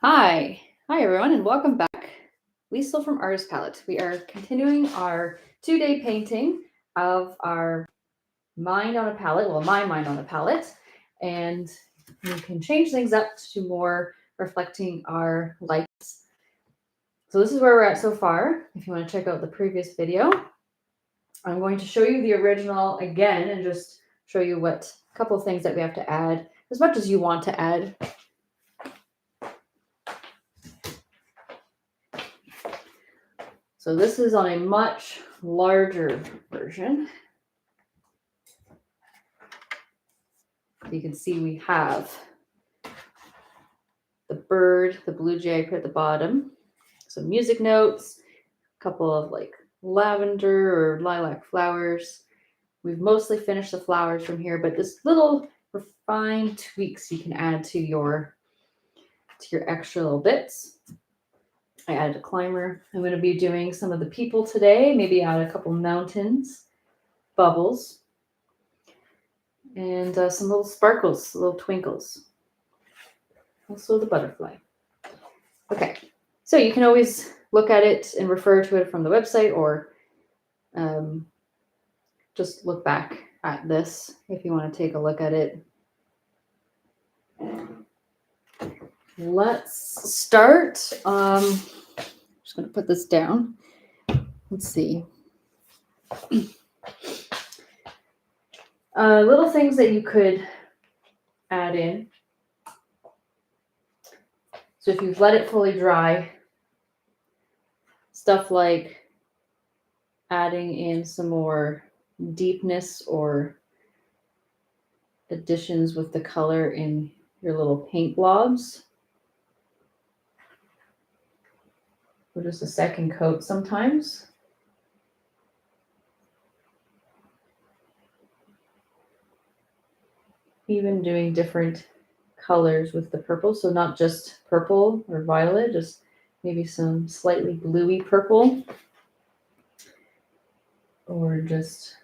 Hi everyone, and welcome back. Liesl from Artist Palette. We are continuing our 2-day painting of our mind on a palette, well, my mind on a palette, and we can change things up to more reflecting our lights. So this is where we're at so far. If you want to check out the previous video, I'm going to show you the original again and just show you what couple things that we have to add, as much as you want to add. So this is on a much larger version. You can see we have the bird, the blue jay I put at the bottom, some music notes, a couple of like lavender or lilac flowers. We've mostly finished the flowers from here, but this little refined tweaks you can add to your extra little bits. I added a climber. I'm going to be doing some of the people today, maybe add a couple mountains, bubbles, and some little sparkles, little twinkles. Also the butterfly. Okay, so you can always look at it and refer to it from the website, or just look back at this if you want to take a look at it. Let's start. I'm just going to put this down. Let's see. Little things that you could add in. So if you've let it fully dry, stuff like adding in some more deepness or additions with the color in your little paint blobs. Or just a second coat sometimes. Even doing different colors with the purple, so not just purple or violet, just maybe some slightly bluey purple, or just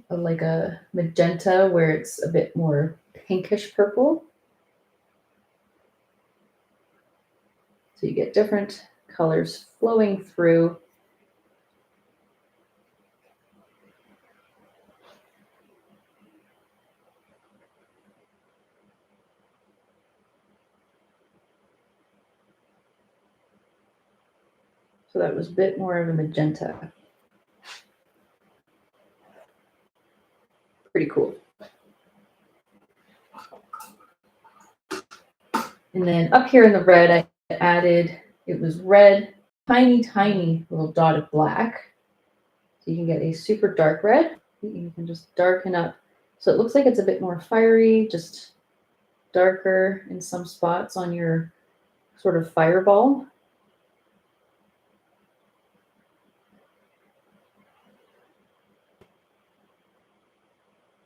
like a magenta where it's a bit more pinkish purple. So you get different colors flowing through. So that was a bit more of a magenta. Pretty cool. And then up here in the red, I added, it was red, tiny little dot of black. So you can get a super dark red. You can just darken up. So it looks like it's a bit more fiery, just darker in some spots on your sort of fireball.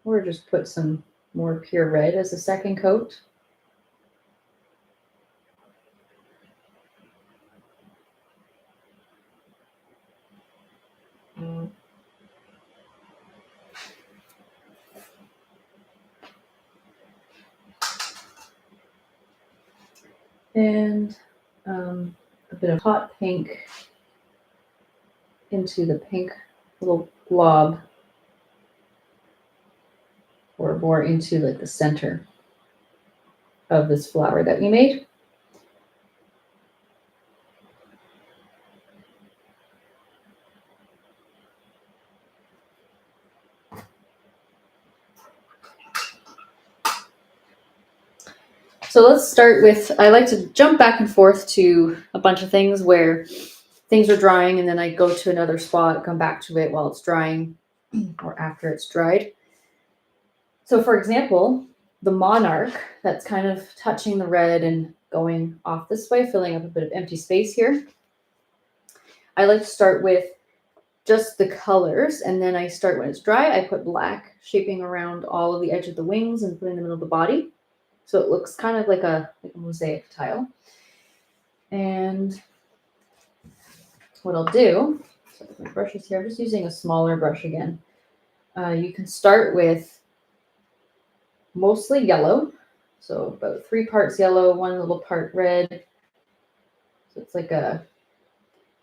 Or just put some more pure red as a second coat. And a bit of hot pink into the pink little blob, or more into like the center of this flower that we made. So let's start with, I like to jump back and forth to a bunch of things where things are drying, and then I go to another spot, come back to it while it's drying or after it's dried. So for example, the Monarch, that's kind of touching the red and going off this way, filling up a bit of empty space here. I like to start with just the colors, and then I start when it's dry. I put black shaping around all of the edge of the wings and put in the middle of the body. So it looks kind of like a mosaic tile. And what I'll do, so my brush is here, I'm just using a smaller brush again. You can start with mostly yellow. So about 3 parts yellow, 1 little part red. So it's like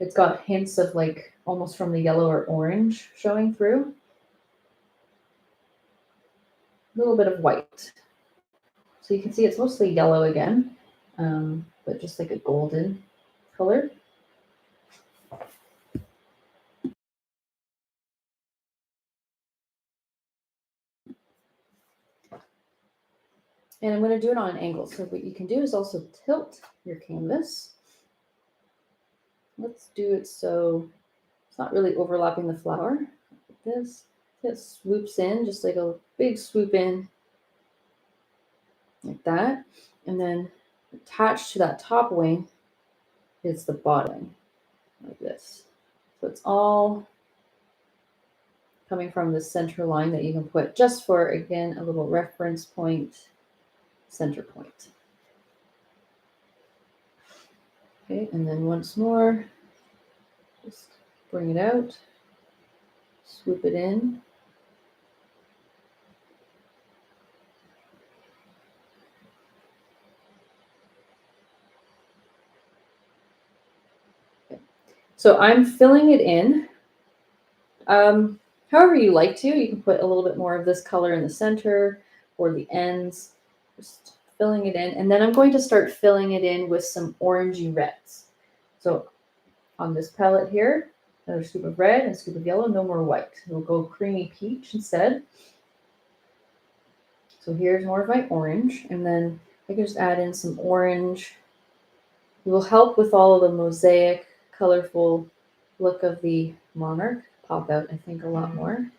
it's got hints of like almost from the yellow or orange showing through. A little bit of white. So you can see it's mostly yellow again, but just like a golden color. And I'm going to do it on an angle. So what you can do is also tilt your canvas. Let's do it so it's not really overlapping the flower. Like this. It swoops in, just like a big swoop in, like that. And then attached to that top wing is the bottom, like this. So it's all coming from the center line that you can put just for, again, a little reference point, center point. Okay, and then once more, just bring it out, swoop it in. Okay. So I'm filling it in. However you like to, you can put a little bit more of this color in the center or the ends, just filling it in. And then I'm going to start filling it in with some orangey reds. So on this palette here, another scoop of red and a scoop of yellow, no more white. We'll go creamy peach instead. So here's more of my orange, and then I can just add in some orange. It will help with all of the mosaic, colorful look of the Monarch pop out, I think, a lot more.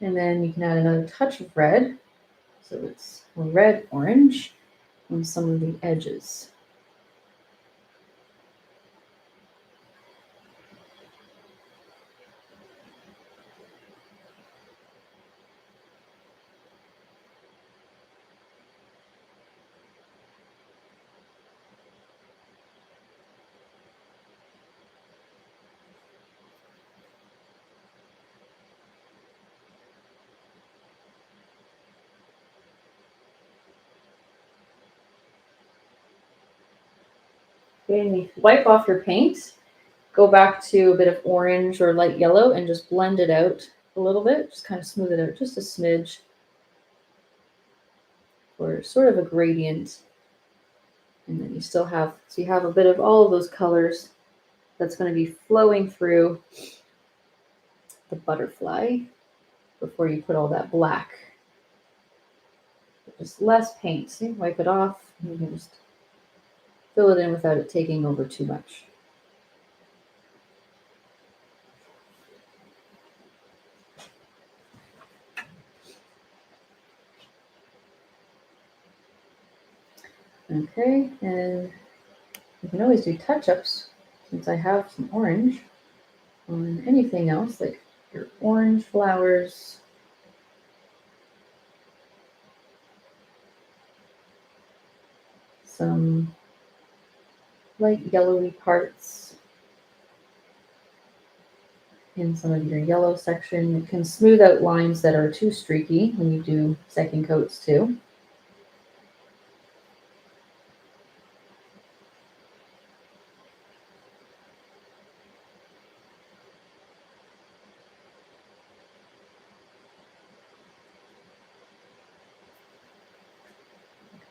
And then you can add another touch of red. So it's red, orange on some of the edges. Okay, and you wipe off your paint, go back to a bit of orange or light yellow and just blend it out a little bit. Just kind of smooth it out just a smidge for sort of a gradient. And then you still have, so you have a bit of all of those colors that's going to be flowing through the butterfly before you put all that black. Just less paint. See, wipe it off. You can just fill it in without it taking over too much. Okay, and you can always do touch-ups since I have some orange on anything else, like your orange flowers. Some light yellowy parts in some of your yellow section. You can smooth out lines that are too streaky when you do second coats too.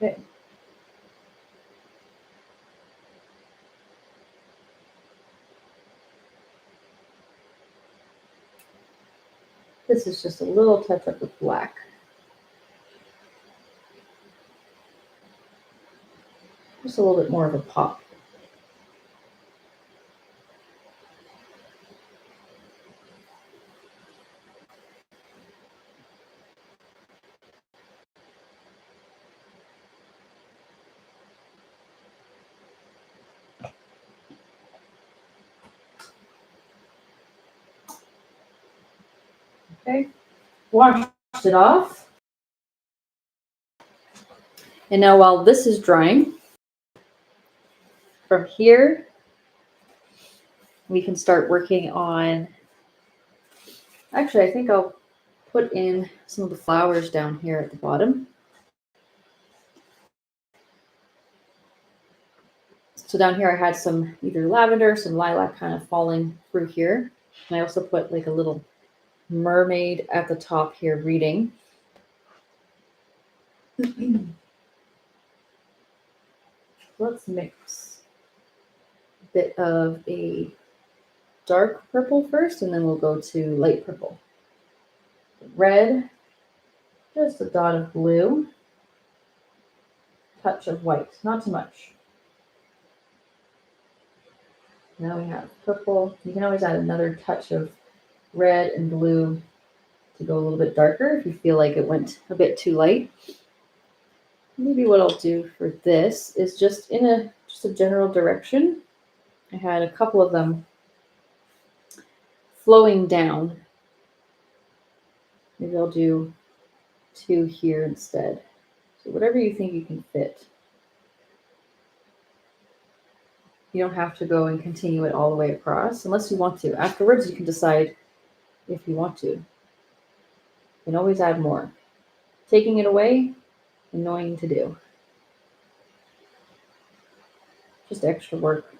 Okay. This is just a little touch up with black. Just a little bit more of a pop. Okay, washed it off. And now while this is drying, from here, we can start working on, actually, I think I'll put in some of the flowers down here at the bottom. So down here I had some either lavender, some lilac kind of falling through here. And I also put like a little mermaid at the top here reading. Let's mix a bit of a dark purple first, and then we'll go to light purple. Red, just a dot of blue, touch of white, not too much. Now we have purple. You can always add another touch of red and blue to go a little bit darker if you feel like it went a bit too light. Maybe what I'll do for this is just in a general direction. I had a couple of them flowing down. Maybe I'll do 2 here instead. So whatever you think you can fit. You don't have to go and continue it all the way across unless you want to. Afterwards, you can decide if you want to. You can always add more. Taking it away, annoying to do. Just extra work.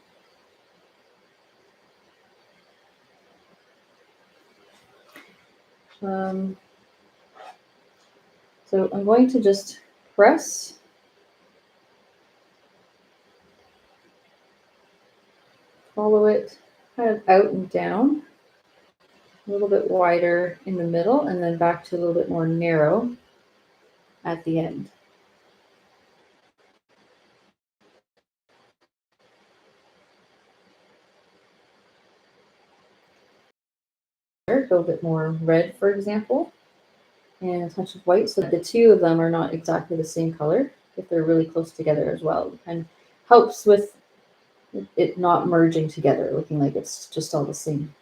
So I'm going to just press follow it kind of out and down, a little bit wider in the middle, and then back to a little bit more narrow at the end. Go a bit more red, for example, and a touch of white, so that the two of them are not exactly the same color if they're really close together as well. It kind of helps with it not merging together, looking like it's just all the same.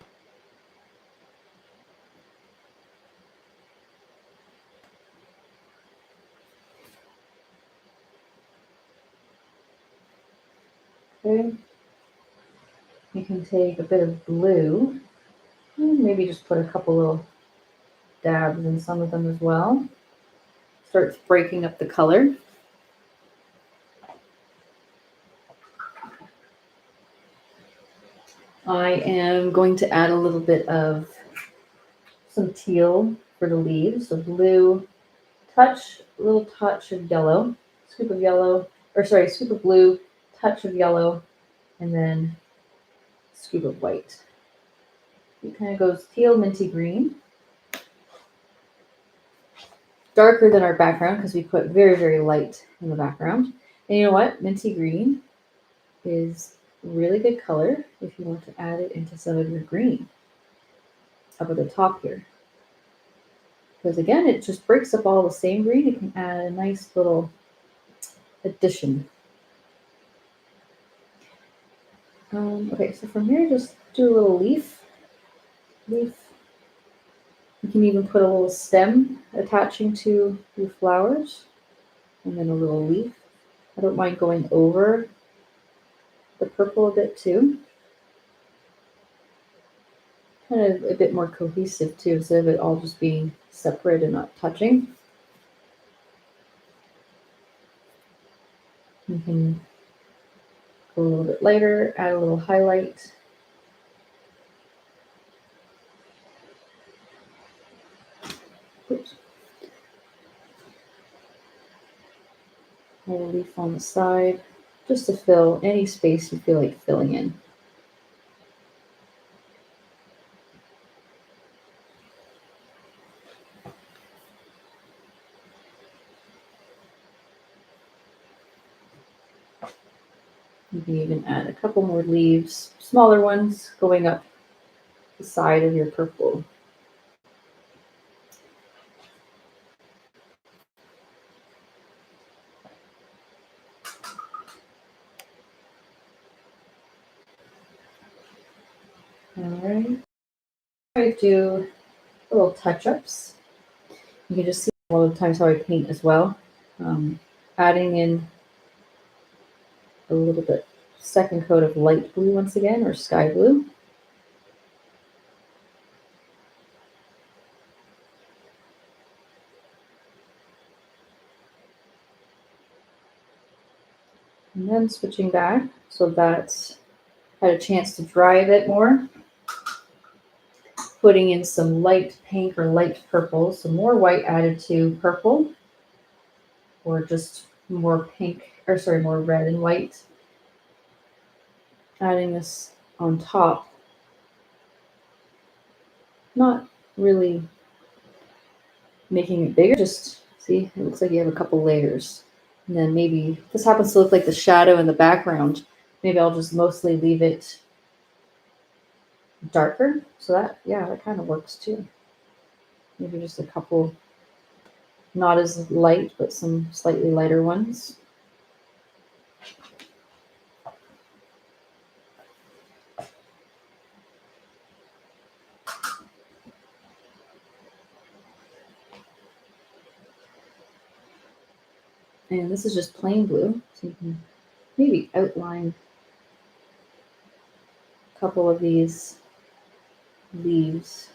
Okay. You can take a bit of blue and maybe just put a couple little dabs in some of them as well. Starts breaking up the color. I am going to add a little bit of some teal for the leaves. So blue, a little touch of yellow, scoop of blue, touch of yellow, and then scoop of white. It kind of goes teal, minty green. Darker than our background because we put very, very light in the background. And you know what? Minty green is a really good color if you want to add it into some of your green up at the top here. Because again, it just breaks up all the same green. It can add a nice little addition. Okay, so from here, just do a little leaf. You can even put a little stem attaching to your flowers, and then a little leaf. I don't mind going over the purple a bit too. Kind of a bit more cohesive too, instead of it all just being separate and not touching. You can go a little bit lighter, add a little highlight. Oops. A little leaf on the side, just to fill any space you feel like filling in. You can even add a couple more leaves, smaller ones, going up the side of your purple. Alright. I do little touch-ups. You can just see a lot of times how I paint as well. Adding in a little bit second coat of light blue once again, or sky blue. And then switching back so that had a chance to dry a bit more. Putting in some light pink or light purple, some more white added to purple, or just more pink, or sorry, more red and white. Adding this on top. Not really making it bigger, just see, it looks like you have a couple layers. And then maybe, this happens to look like the shadow in the background. Maybe I'll just mostly leave it darker. So that, yeah, that kind of works too. Maybe just a couple, not as light, but some slightly lighter ones. And this is just plain blue, so you can maybe outline a couple of these leaves.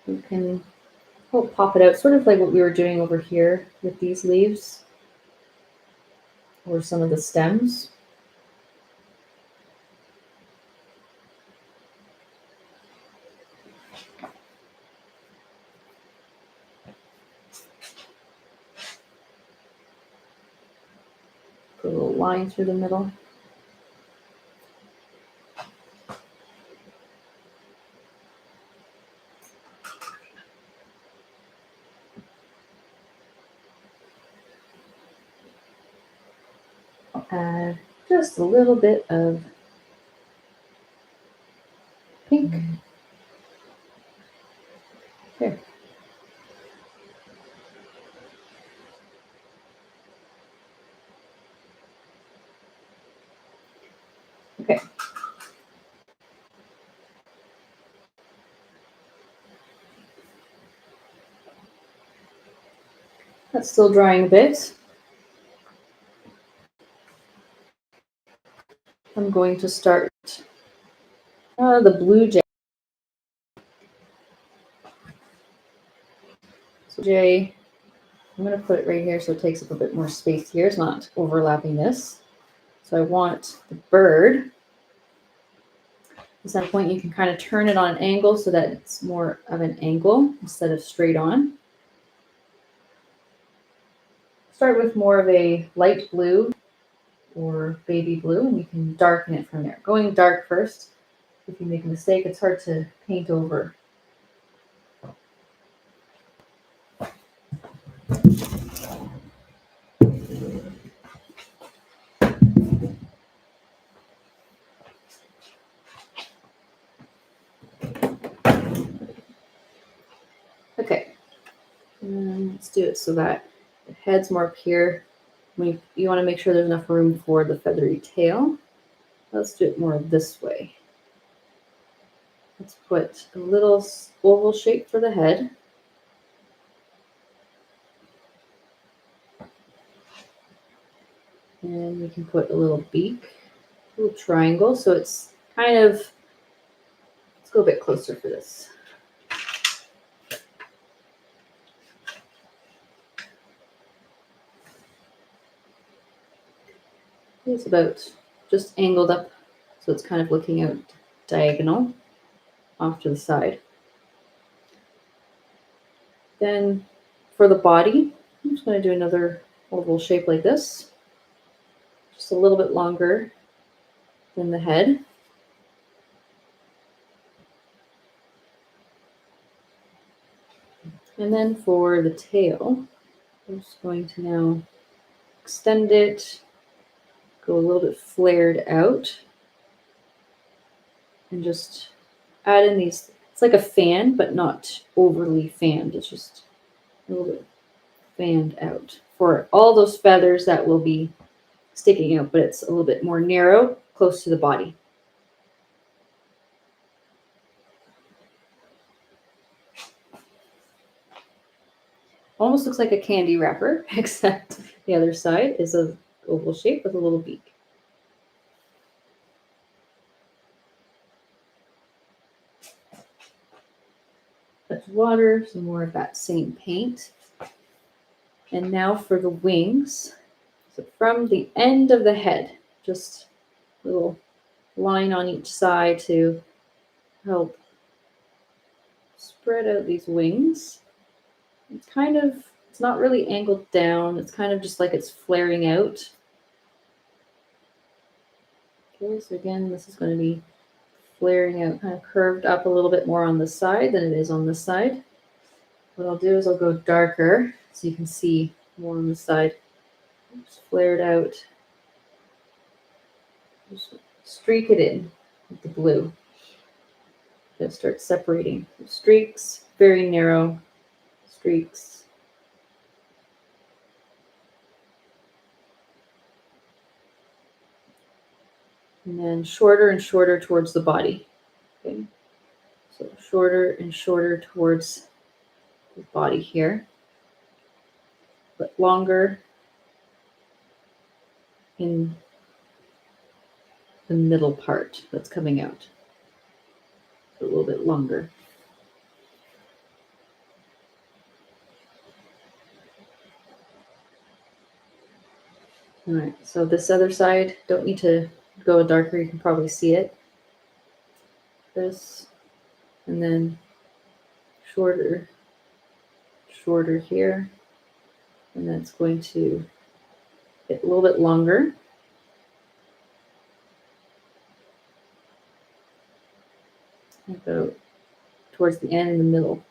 You can pop it out, sort of like what we were doing over here with these leaves, or some of the stems. Put a little line through the middle. Add just a little bit of pink. There. Okay. That's still drying a bit. I'm going to start the blue jay. So jay, I'm going to put it right here so it takes up a bit more space here. It's not overlapping this. So I want the bird. At that point, you can kind of turn it on an angle so that it's more of an angle instead of straight on. Start with more of a light blue or baby blue, and you can darken it from there. Going dark first. If you make a mistake, it's hard to paint over. Okay, and let's do it so that the head's more up here. You want to make sure there's enough room for the feathery tail. Let's do it more this way. Let's put a little oval shape for the head. And we can put a little beak, a little triangle. So it's kind of, let's go a bit closer for this. It's about just angled up, so it's kind of looking out diagonal off to the side. Then for the body, I'm just going to do another oval shape like this, just a little bit longer than the head. And then for the tail, I'm just going to now extend it, go a little bit flared out, and just add in these. It's like a fan, but not overly fanned. It's just a little bit fanned out for all those feathers that will be sticking out, but it's a little bit more narrow, close to the body. Almost looks like a candy wrapper, except the other side is an oval shape with a little beak. Touch water, some more of that same paint. And now for the wings. So from the end of the head, just a little line on each side to help spread out these wings. It's not really angled down. It's kind of just like it's flaring out. Okay, so again, this is going to be flaring out, kind of curved up a little bit more on this side than it is on this side. What I'll do is I'll go darker so you can see more on this side. Just flare it out. Just streak it in with the blue. Just start separating streaks, very narrow streaks. And then shorter and shorter towards the body. Okay. So shorter and shorter towards the body here, but longer in the middle part that's coming out. So a little bit longer. All right, so this other side, don't need to go darker, you can probably see it. This, and then shorter here, and then it's going to get a little bit longer. And go towards the end in the middle.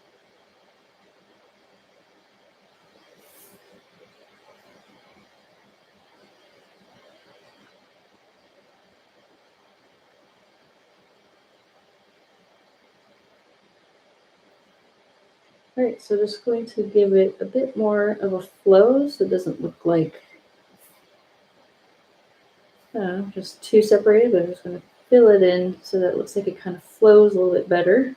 All right, so just going to give it a bit more of a flow so it doesn't look like just too separated, but I'm just going to fill it in so that it looks like it kind of flows a little bit better.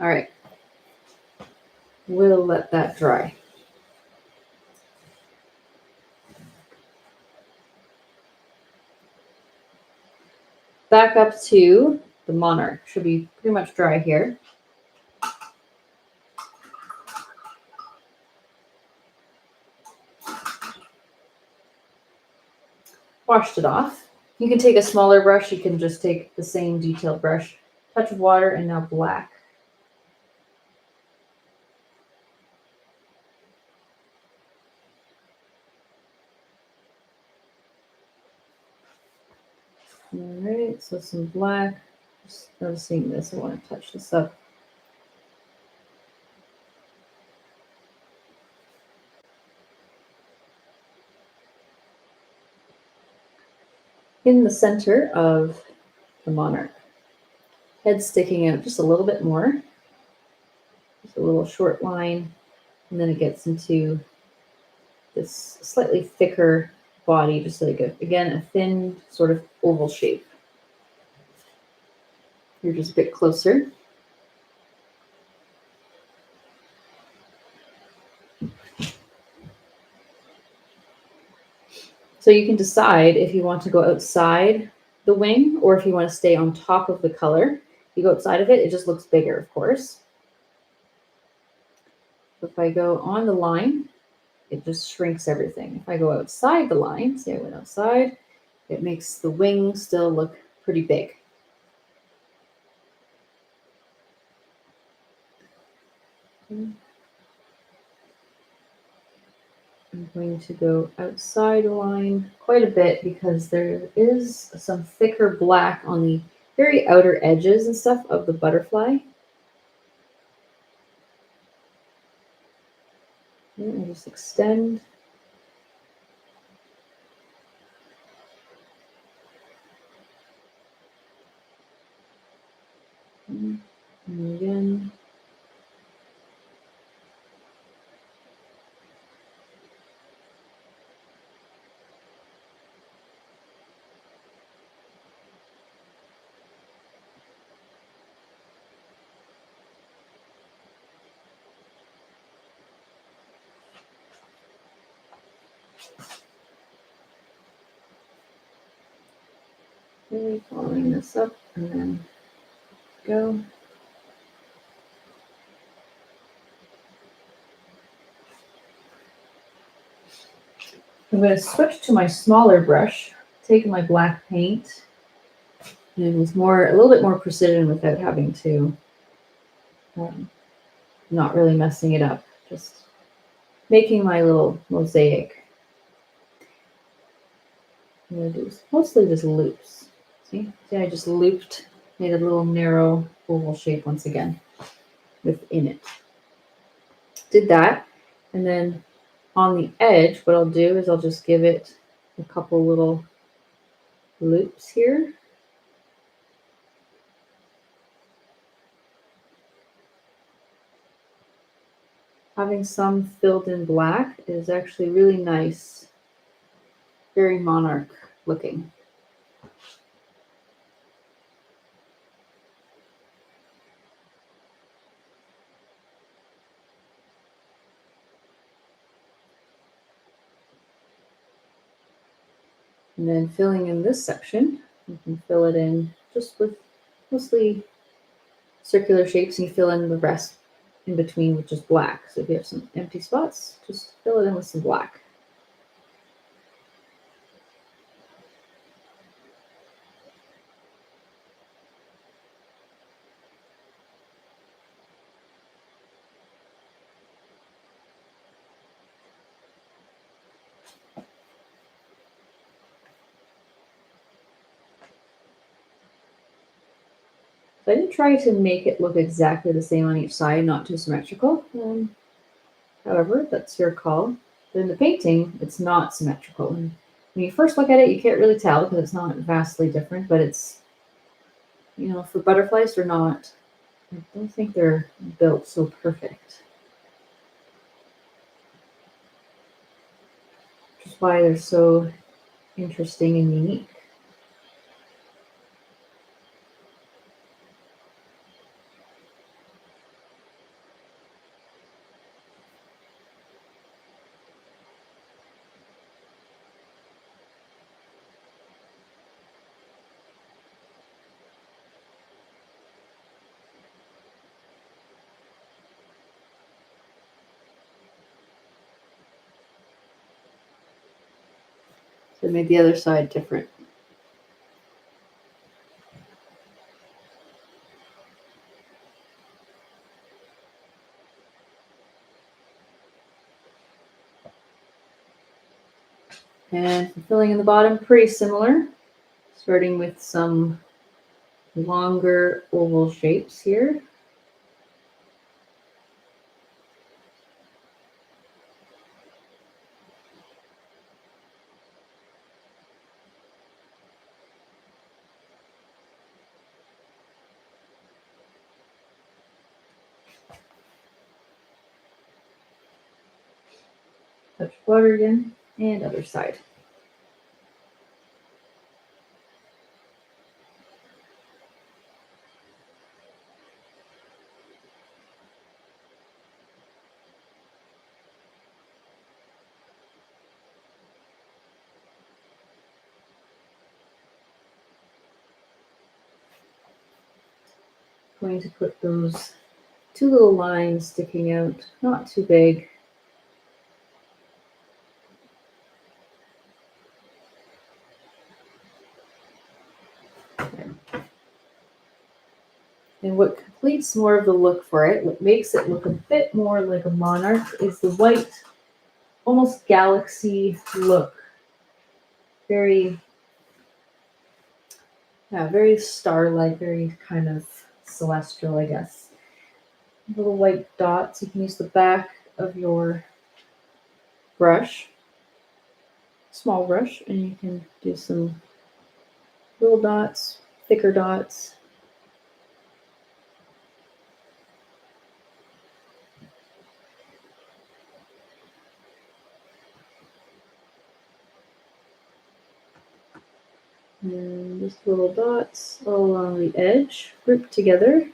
All right, we'll let that dry. Back up to the Monarch. Should be pretty much dry here. Washed it off. You can take a smaller brush. You can just take the same detailed brush. Touch of water and now black. All right, so some black. Just noticing this, I want to touch this up. In the center of the Monarch. Head sticking out just a little bit more. Just a little short line, and then it gets into this slightly thicker body, just like again, a thin sort of oval shape. You're just a bit closer. So you can decide if you want to go outside the wing or if you want to stay on top of the color. If you go outside of it, it just looks bigger, of course. So if I go on the line, it just shrinks everything. If I go outside the line, see I went outside, it makes the wing still look pretty big. I'm going to go outside the line quite a bit because there is some thicker black on the very outer edges and stuff of the butterfly. And I just extend. And again. Okay, following this up and then go. I'm going to switch to my smaller brush, take my black paint, and with a little bit more precision without having to, not really messing it up, just making my little mosaic. I'm going to do mostly just loops. See, I just looped, made a little narrow oval shape once again within it. Did that, and then on the edge, what I'll do is I'll just give it a couple little loops here. Having some filled in black is actually really nice, very Monarch looking. And then filling in this section, you can fill it in just with mostly circular shapes, and you fill in the rest in between with just black. So if you have some empty spots, just fill it in with some black. So I did try to make it look exactly the same on each side, not too symmetrical. However, that's your call. But in the painting, it's not symmetrical. And when you first look at it, you can't really tell because it's not vastly different, but it's, for butterflies, they're not, I don't think they're built so perfect. Which is why they're so interesting and unique. So I made the other side different. And filling in the bottom, pretty similar. Starting with some longer oval shapes here. Touch water again, and other side. Going to put those two little lines sticking out, not too big. And what completes more of the look for it, what makes it look a bit more like a monarch, is the white, almost galaxy look. Very star-like, very kind of celestial, I guess. Little white dots. You can use the back of your brush, small brush, and you can do some little dots, thicker dots. And just little dots all along the edge, grouped together.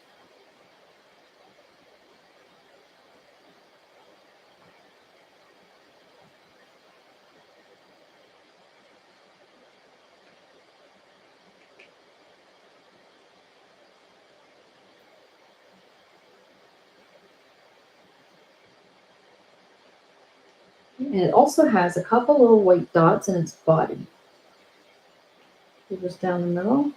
And it also has a couple little white dots in its body. So just down the middle.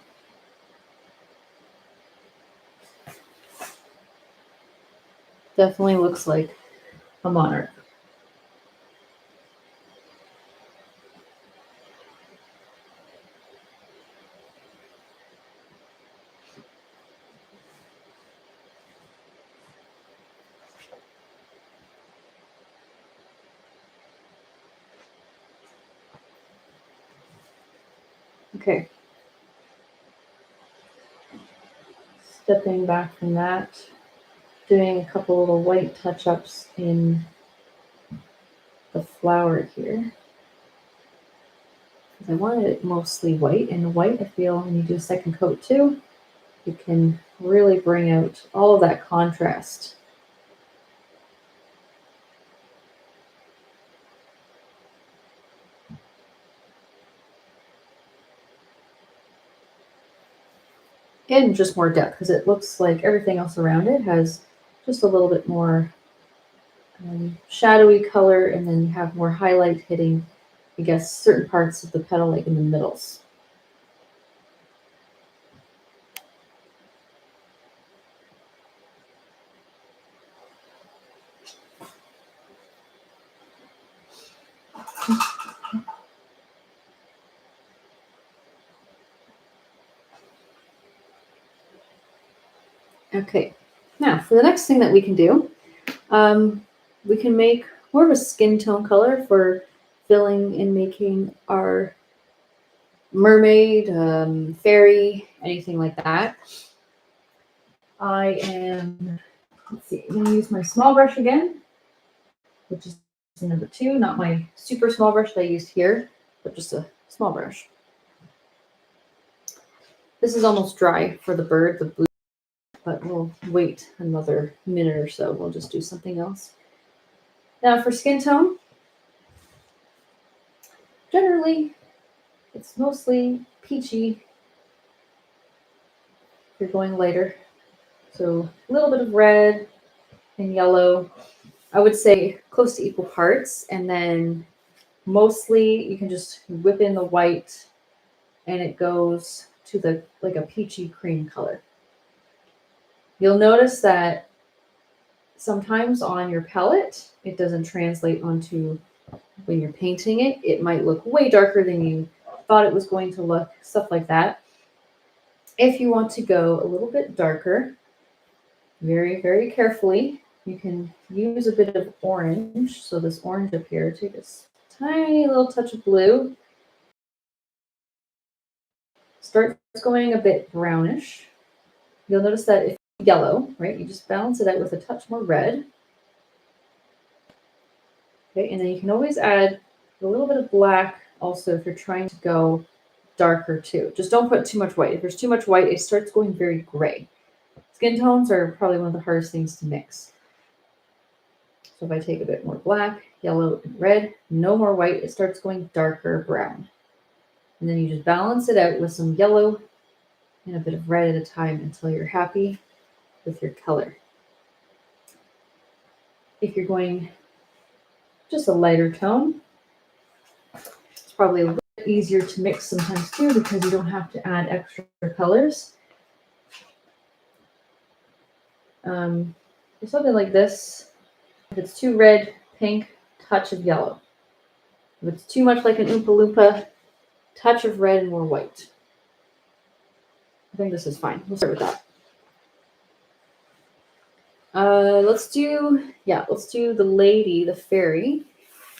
Definitely looks like a monarch. Okay. Stepping back from that, doing a couple little white touch-ups in the flower here. Because I wanted it mostly white, and the white, I feel, when you do a second coat too, you can really bring out all of that contrast. And just more depth, because it looks like everything else around it has just a little bit more shadowy color, and then you have more highlight hitting, I guess, certain parts of the petal, like in the middles. Okay, now for the next thing that we can do, we can make more of a skin tone color for filling and making our mermaid, fairy, anything like that. I am, let's see, I'm going to use my small brush again, which is number 2, not my super small brush that I used here, but just a small brush. This is almost dry for the bird, the blue, but we'll wait another minute or so. We'll just do something else. Now for skin tone, generally it's mostly peachy. You're going lighter. So a little bit of red and yellow. I would say close to equal parts. And then mostly you can just whip in the white and it goes to the like a peachy cream color. You'll notice that sometimes on your palette, it doesn't translate onto when you're painting it. It might look way darker than you thought it was going to look, stuff like that. If you want to go a little bit darker, very, very carefully, you can use a bit of orange. So this orange up here, take this tiny little touch of blue. Starts going a bit brownish. You'll notice that if yellow, right, you just balance it out with a touch more red. Okay, and then you can always add a little bit of black also if you're trying to go darker too. Just don't put too much white. If there's too much white, it starts going very gray. Skin tones are probably one of the hardest things to mix. So if I take a bit more black, yellow, and red, no more white, it starts going darker brown. And then you just balance it out with some yellow and a bit of red at a time until you're happy with your color. If you're going just a lighter tone, it's probably a little bit easier to mix sometimes too because you don't have to add extra colors. For something like this, if it's too red, pink, touch of yellow. If it's too much like an Oompa Loompa, touch of red and more white. I think this is fine. We'll start with that. Let's do the lady, the fairy.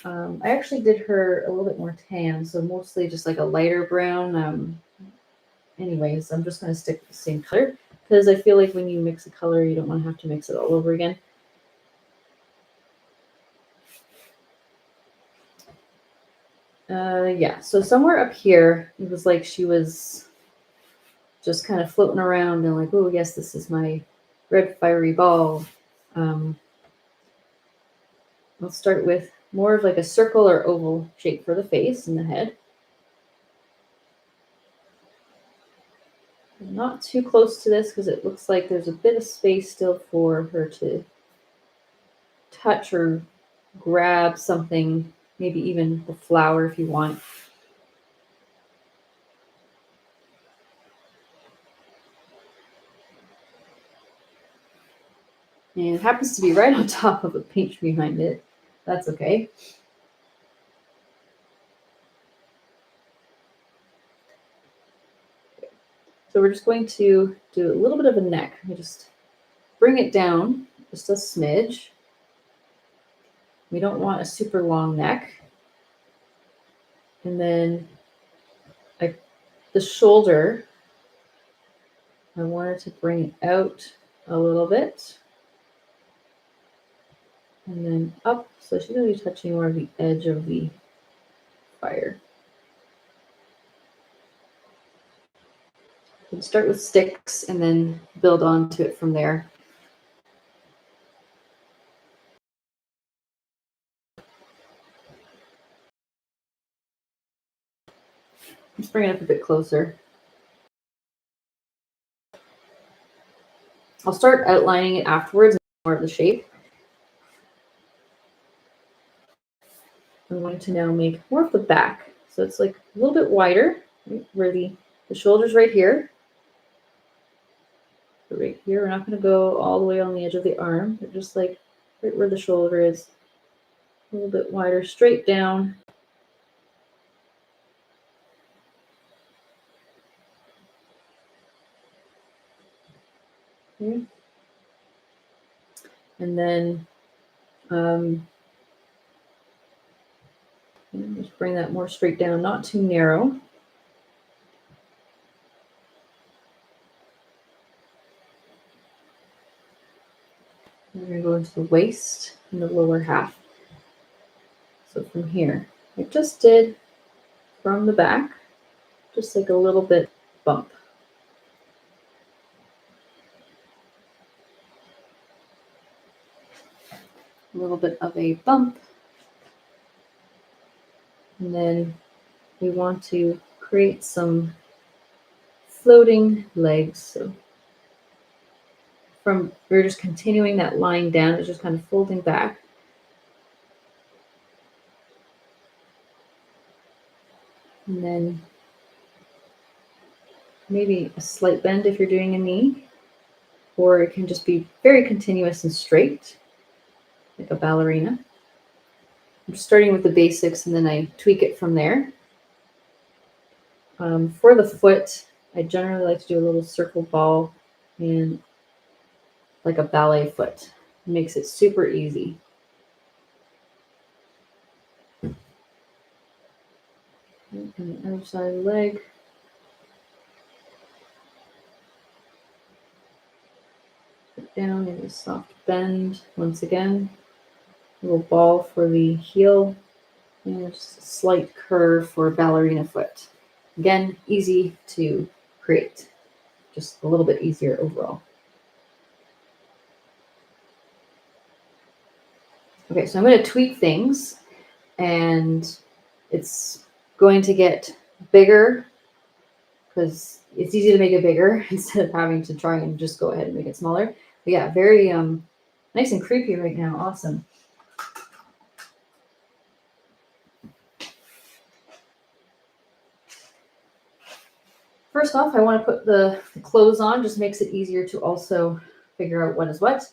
I actually did her a little bit more tan, so mostly just like a lighter brown. Anyways, I'm just going to stick with the same color because I feel like when you mix a color, you don't want to have to mix it all over again. Yeah, so somewhere up here, it was like she was just kind of floating around and like, oh, yes, this is my red fiery ball. I'll start with more of like a circle or oval shape for the face and the head. Not too close to this because it looks like there's a bit of space still for her to touch or grab something, maybe even the flower if you want. And it happens to be right on top of a paint behind it. That's okay. So we're just going to do a little bit of a neck. I just bring it down just a smidge. We don't want a super long neck. And then the shoulder, I wanted to bring it out a little bit. And then up, so she's going to be touching more of the edge of the fire. You can start with sticks and then build onto it from there. Let's bring it up a bit closer. I'll start outlining it afterwards, more of the shape. I'm going to now make more of the back. So it's like a little bit wider, right, where the shoulder's right here. So right here, we're not going to go all the way on the edge of the arm, but just like right where the shoulder is, a little bit wider, straight down. Okay. And then just bring that more straight down, not too narrow. We're going to go into the waist and the lower half. So from here, I just did from the back, just like a little bit bump. A little bit of a bump. And then we want to create some floating legs. So we're just continuing that line down, it's just kind of folding back. And then maybe a slight bend if you're doing a knee, or it can just be very continuous and straight, like a ballerina. I'm starting with the basics and then I tweak it from there. For the foot, I generally like to do a little circle ball and like a ballet foot. It makes it super easy. And the other side of the leg. Put down in a soft bend. Once again, a little ball for the heel. And just a slight curve for ballerina foot. Again, easy to create. Just a little bit easier overall. Okay, so I'm going to tweak things, and it's going to get bigger because it's easy to make it bigger instead of having to try and just go ahead and make it smaller. But yeah, very nice and creepy right now. Awesome. First off, I want to put the clothes on, just makes it easier to also figure out what is what.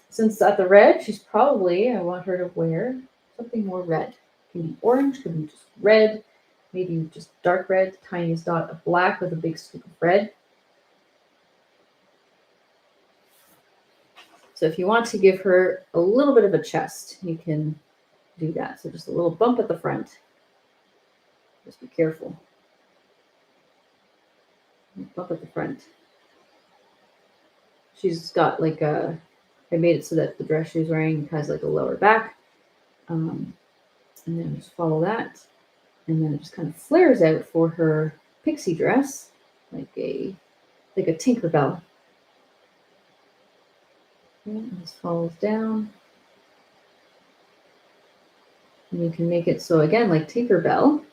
Since at the red, I want her to wear something more red. It can be orange, can be just red, maybe just dark red, tiniest dot of black with a big scoop of red. So if you want to give her a little bit of a chest, you can do that. So just a little bump at the front. Just be careful. Bump at the front. She's got like I made it so that the dress she's wearing has like a lower back. And then just follow that. And then it just kind of flares out for her pixie dress, like a Tinkerbell. And this falls down. And you can make it so again, like Tinkerbell,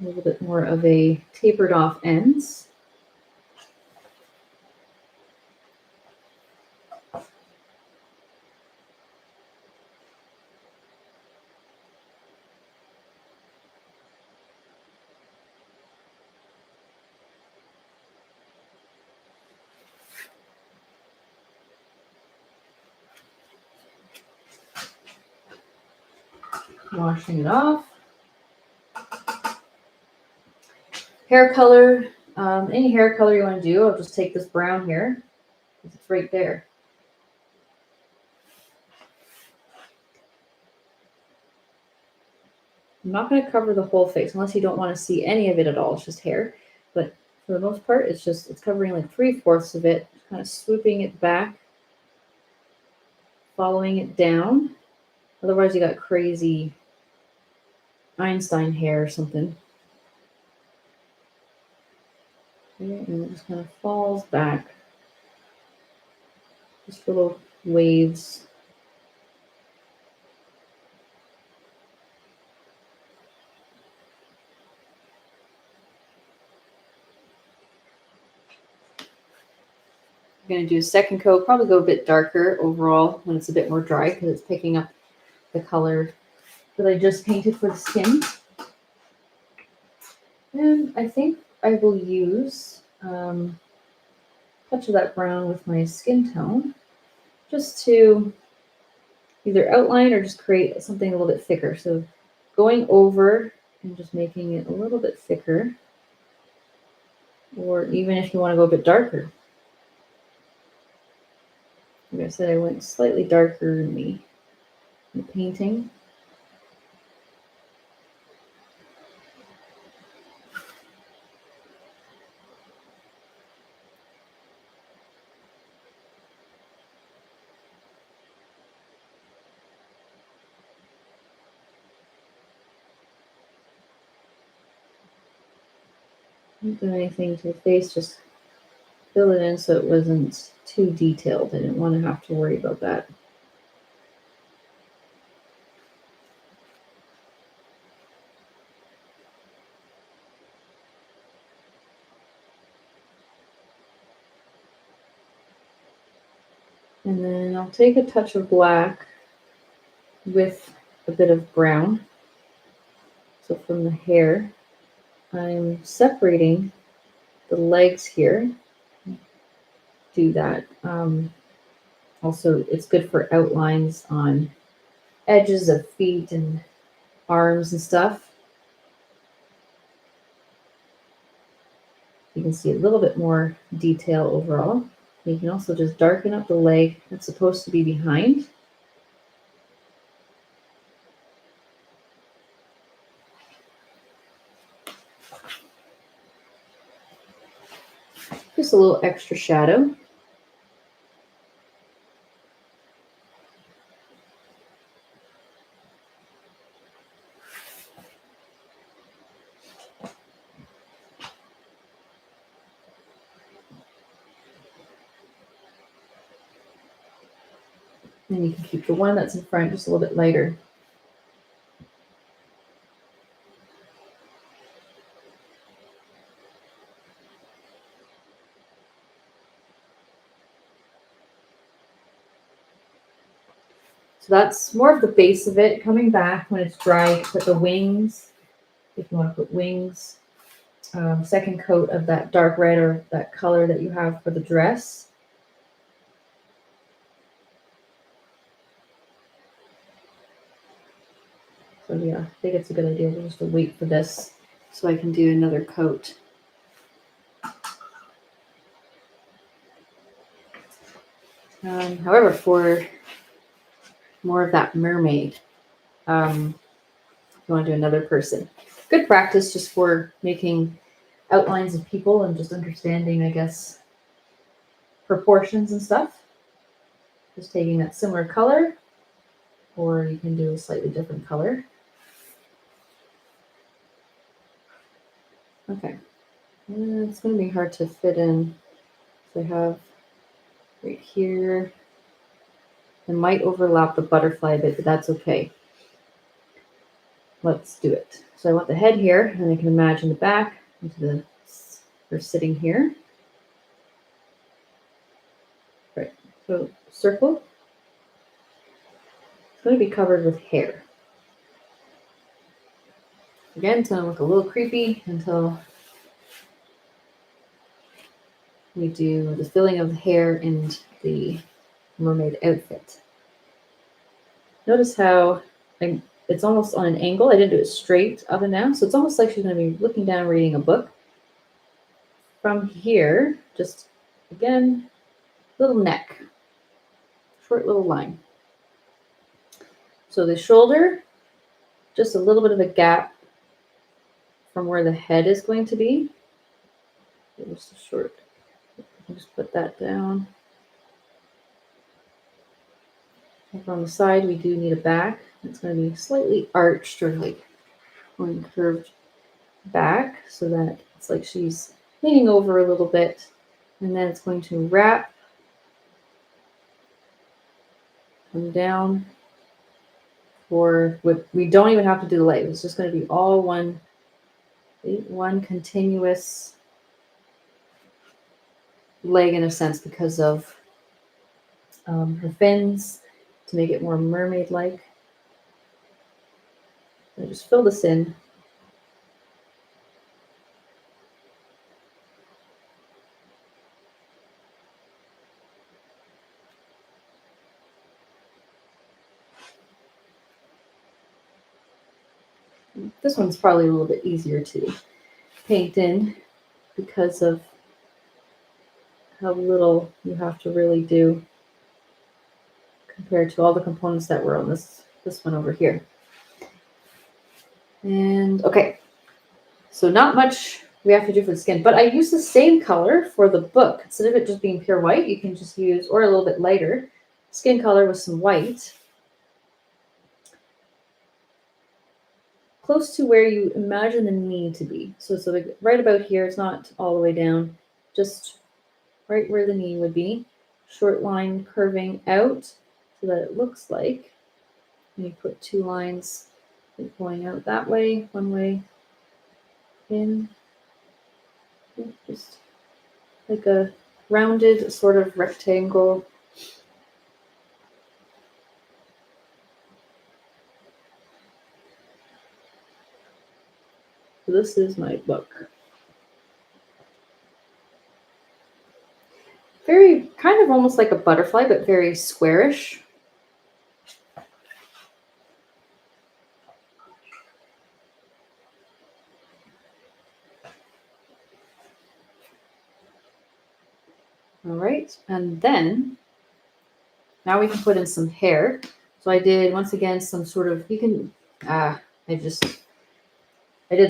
a little bit more of a tapered off ends. Washing it off. Hair color. Any hair color you want to do, I'll just take this brown here. It's right there. I'm not going to cover the whole face unless you don't want to see any of it at all. It's just hair. But for the most part, it's covering like 3/4 of it, kind of swooping it back, following it down. Otherwise, you got crazy Einstein hair or something. Okay, and it just kind of falls back. Just little waves. I'm going to do a second coat, probably go a bit darker overall when it's a bit more dry because it's picking up the color that I just painted for the skin. And I think I will use a touch of that brown with my skin tone just to either outline or just create something a little bit thicker. So going over and just making it a little bit thicker, or even if you want to go a bit darker. Like I said, I went slightly darker in the painting. Didn't do anything to the face, just fill it in so it wasn't too detailed. I didn't want to have to worry about that. And then I'll take a touch of black with a bit of brown. So from the hair, I'm separating the legs here. Do that. Also, it's good for outlines on edges of feet and arms and stuff. You can see a little bit more detail overall. You can also just darken up the leg that's supposed to be behind. Just a little extra shadow. And you can keep the one that's in front just a little bit lighter. So that's more of the base of it. Coming back when it's dry, put the wings, if you want to put wings. Second coat of that dark red or that color that you have for the dress. So yeah, I think it's a good idea just to wait for this so I can do another coat. However, for more of that mermaid, you want to do another person. Good practice just for making outlines of people and just understanding, I guess, proportions and stuff. Just taking that similar color, or you can do a slightly different color. Okay, and it's going to be hard to fit in. So I have right here. It might overlap the butterfly a bit, but that's okay. Let's do it. So I want the head here, and I can imagine the back into or sitting here. Right. So circle. It's going to be covered with hair. Again, it's going to look a little creepy until we do the filling of the hair and the mermaid outfit. Notice how I'm it's almost on an angle. I didn't do it straight up and down. So it's almost like she's going to be looking down, reading a book. From here, just again, little neck, short little line. So the shoulder, just a little bit of a gap from where the head is going to be. Just a short, just put that down. Over on the side, we do need a back. It's going to be slightly arched or like going curved back so that it's like she's leaning over a little bit. And then it's going to wrap, come down. We don't even have to do the leg. It's just going to be all one continuous leg in a sense because of her fins to make it more mermaid-like. So just fill this in. This one's probably a little bit easier to paint in because of how little you have to really do compared to all the components that were on this one over here. And okay, so not much we have to do for the skin, but I use the same color for the book. Instead of it just being pure white, you can just use, or a little bit lighter, skin color with some white. Close to where you imagine the knee to be. So it's like right about here, it's not all the way down, just right where the knee would be. Short line curving out so that it looks like, and you put two lines going out that way, one way in, just like a rounded sort of rectangle. So this is my book. Very kind of almost like a butterfly, but very squarish. All right, and then now we can put in some hair. So I did, once again, some sort of, you can, I did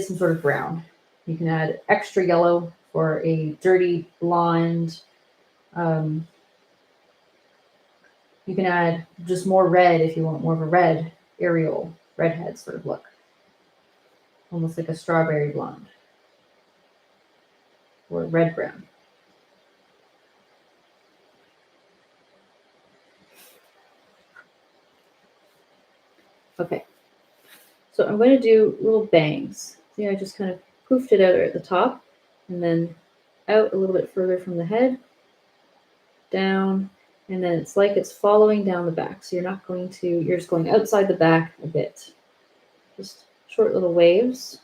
some sort of brown. You can add extra yellow for a dirty blonde. You can add just more red if you want more of a red, Ariel, redhead sort of look. Almost like a strawberry blonde. Or red brown. Okay. So I'm going to do little bangs. See, I just kind of poofed it out at the top and then out a little bit further from the head, down, and then it's like it's following down the back. So you're just going outside the back a bit. Just short little waves.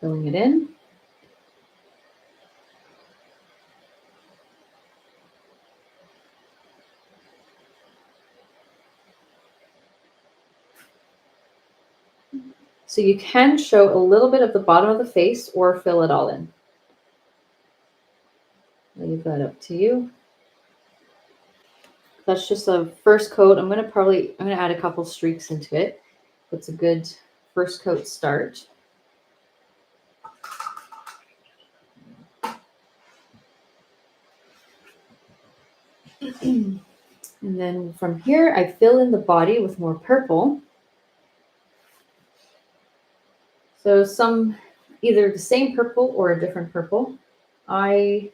Filling it in. So you can show a little bit of the bottom of the face or fill it all in. I'll leave that up to you. That's just a first coat. I'm gonna add a couple streaks into it. That's a good first coat start. And then from here, I fill in the body with more purple. So some, either the same purple or a different purple. I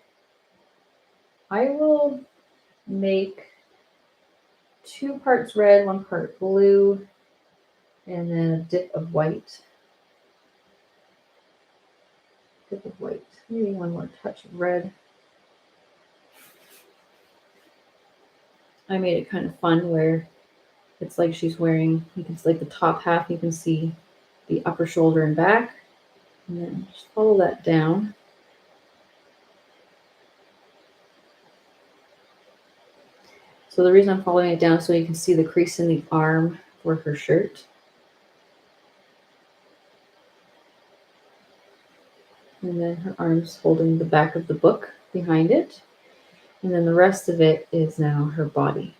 will make 2 parts red, 1 part blue, and then a dip of white. Dip of white. Maybe 1 more touch of red. I made it kind of fun where it's like she's wearing, you can see like the top half, you can see the upper shoulder and back. And then just follow that down. So the reason I'm following it down so you can see the crease in the arm for her shirt. And then her arm's holding the back of the book behind it. And then the rest of it is now her body.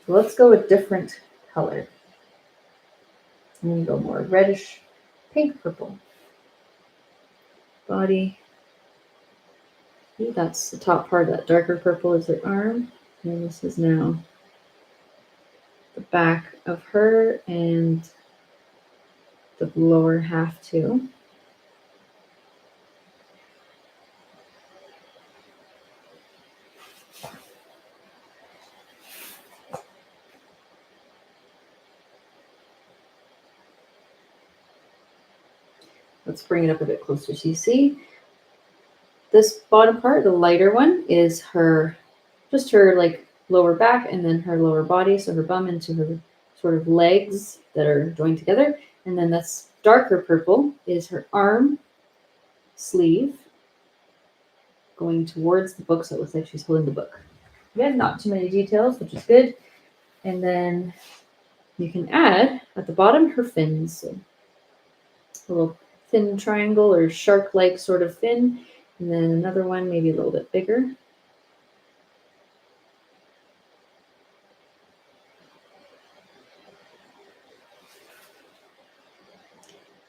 So let's go with different color. I'm going to go more reddish, pink purple. Body. See, that's the top part. That darker purple is her arm. And this is now the back of her and the lower half too. Let's bring it up a bit closer so you see. This bottom part, the lighter one, is her, just her like lower back and then her lower body, so her bum into her sort of legs that are joined together. And then this darker purple is her arm, sleeve, going towards the book, so it looks like she's holding the book. Again, not too many details, which is good. And then you can add at the bottom her fins, so a little thin triangle or shark-like sort of fin, and then another one maybe a little bit bigger.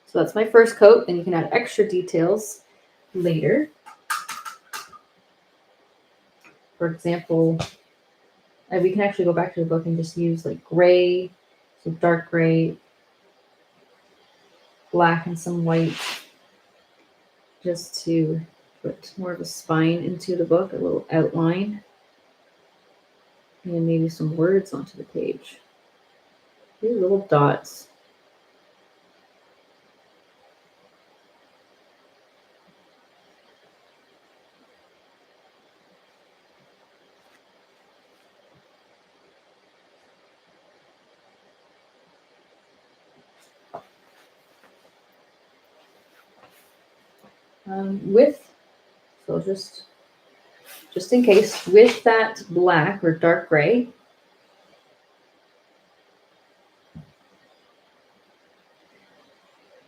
So that's my first coat, and you can add extra details later. For example, we can actually go back to the book and just use like gray, so dark gray, black, and some white, just to put more of a spine into the book, a little outline, and maybe some words onto the page. These little dots. So just in case, with that black or dark gray,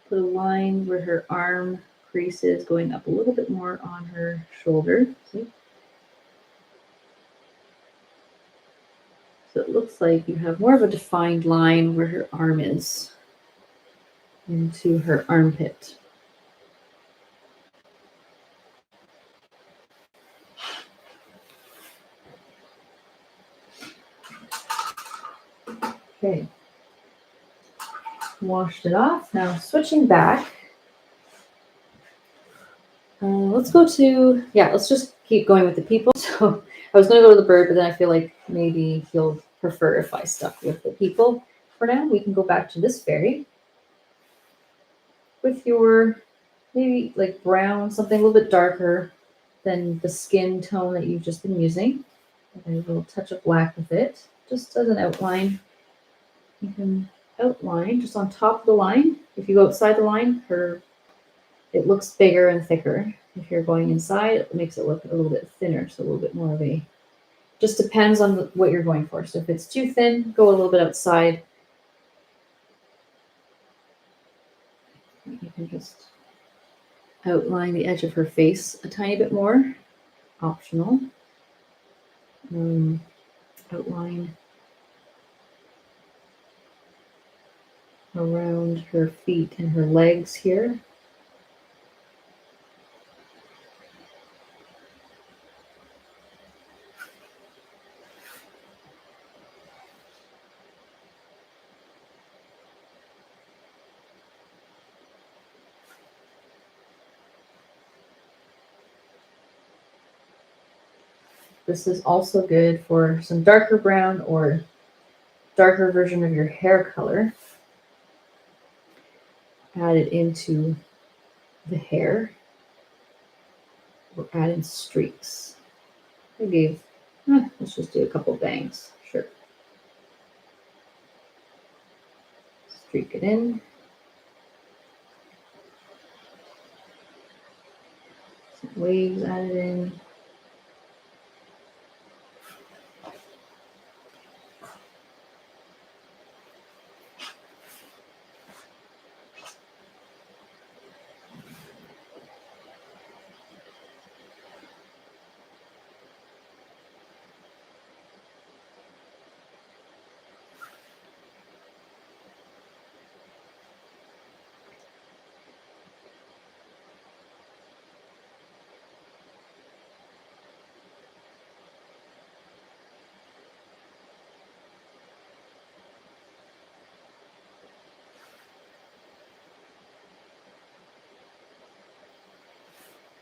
put a line where her arm crease is, going up a little bit more on her shoulder. See? So it looks like you have more of a defined line where her arm is into her armpit. Okay. Washed it off. Now switching back. Let's go to, let's just keep going with the people. So I was going to go to the bird, but then I feel like maybe he'll prefer if I stuck with the people. For now, we can go back to this fairy with your maybe like brown, something a little bit darker than the skin tone that you've just been using. And a little touch of black with it, just as an outline. You can outline just on top of the line. If you go outside the line, it looks bigger and thicker. If you're going inside, it makes it look a little bit thinner, so a little bit more of a, just depends on what you're going for. So if it's too thin, go a little bit outside. You can just outline the edge of her face a tiny bit more, optional. Outline around her feet and her legs here. This is also good for some darker brown or darker version of your hair color. Add it into the hair or add in streaks. Let's just do a couple bangs. Sure. Streak it in. Some waves added in.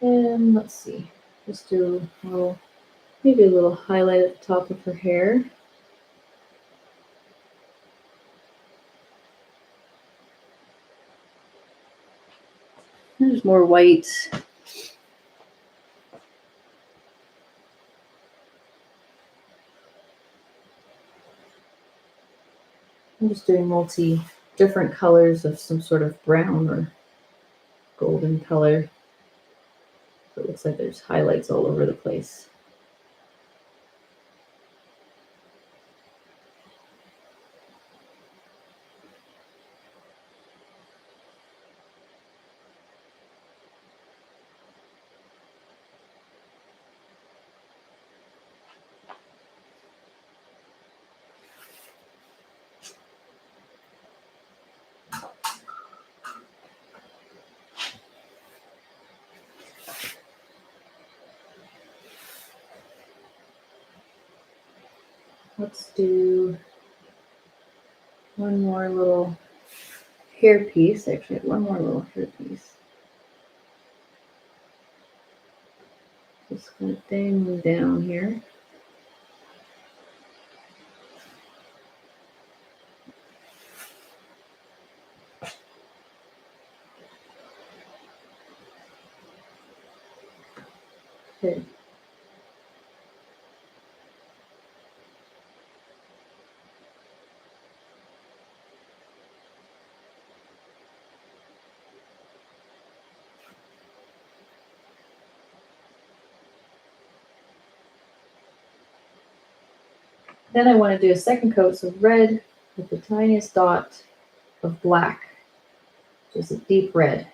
And let's see, just do a little, maybe a little highlight at the top of her hair. There's more white. I'm just doing different colors of some sort of brown or golden color. So it looks like there's highlights all over the place. Let's do one more little hair piece. Actually, one more little hair piece. Just kind of dangling down here. Okay. Then I want to do a second coat, so red with the tiniest dot of black, just a deep red.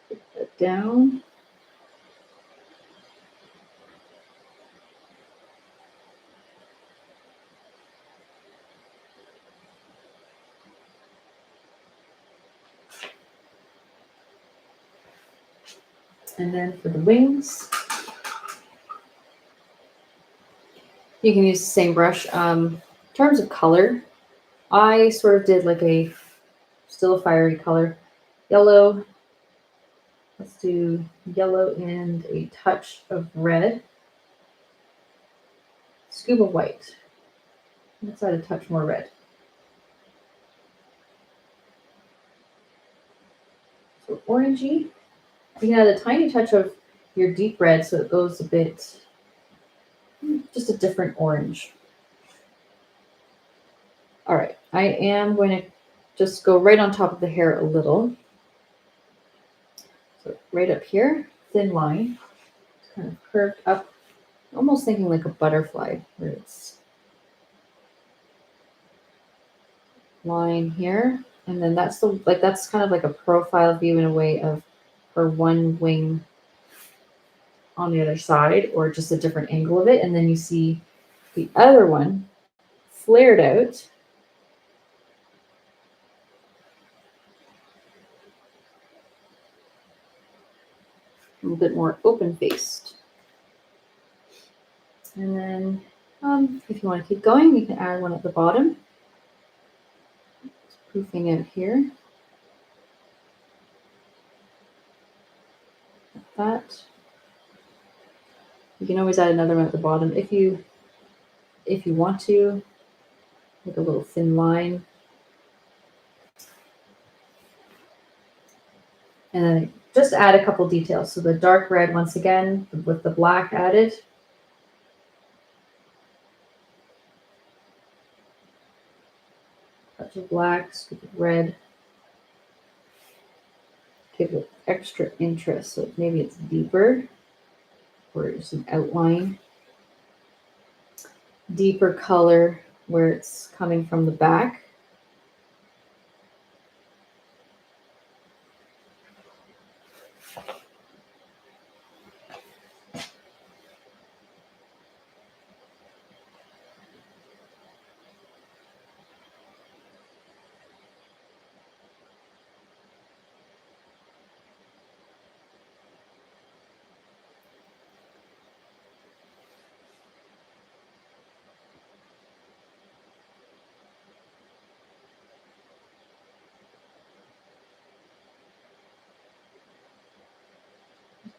Put that down. And then for the wings, you can use the same brush. In terms of color, I sort of did like still a fiery color. Yellow. Let's do yellow and a touch of red. Scuba white. Let's add a touch more red. So orangey. You can add a tiny touch of your deep red so it goes a bit, just a different orange. All right, I am going to just go right on top of the hair a little. So right up here, thin line, kind of curved up, almost thinking like a butterfly, where it's line here. And then that's kind of like a profile view in a way of her one wing on the other side, or just a different angle of it. And then you see the other one flared out. A little bit more open-faced. And then if you want to keep going, you can add one at the bottom. Just proofing out here. Like that. You can always add another one at the bottom if you want to, like a little thin line. And then just add a couple details. So the dark red, once again, with the black added. Touch of black, scoop of red. Give it extra interest. So maybe it's deeper, or just an outline. Deeper color where it's coming from the back.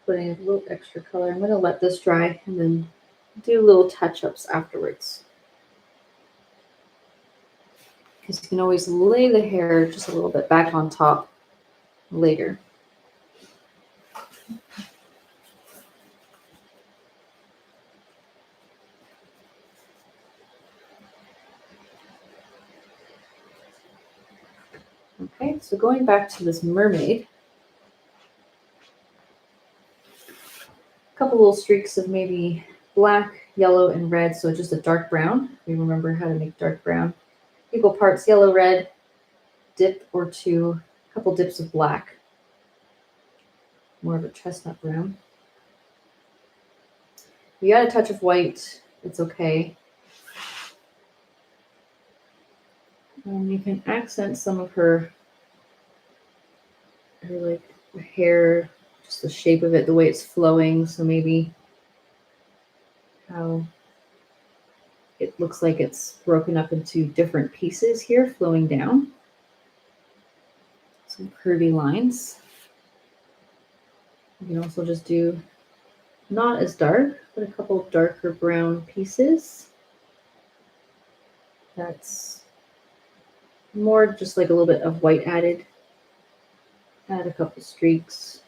putting a little extra color. I'm going to let this dry and then do little touch-ups afterwards. Because you can always lay the hair just a little bit back on top later. Okay, so going back to this mermaid, a couple little streaks of maybe black, yellow, and red, so just a dark brown. We remember how to make dark brown. Equal parts yellow, red, dip or two, a couple dips of black. More of a chestnut brown. You add a touch of white, it's okay. You can accent some of her like hair, just the shape of it, the way it's flowing. So maybe how it looks like it's broken up into different pieces here, flowing down. Some curvy lines. You can also just do not as dark, but a couple of darker brown pieces. That's more just like a little bit of white added. Add a couple streaks.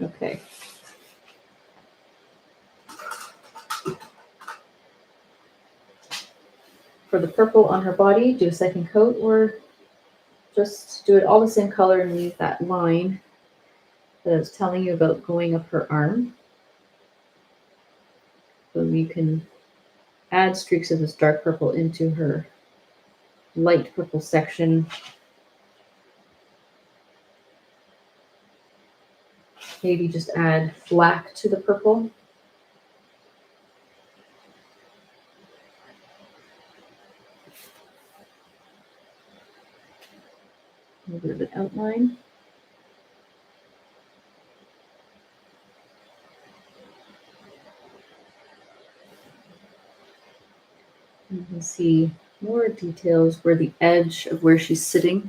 Okay. For the purple on her body, do a second coat, or just do it all the same color and leave that line that I was telling you about going up her arm. So you can add streaks of this dark purple into her light purple section. Maybe just add black to the purple. A little bit of an outline. You can see more details where the edge of where she's sitting.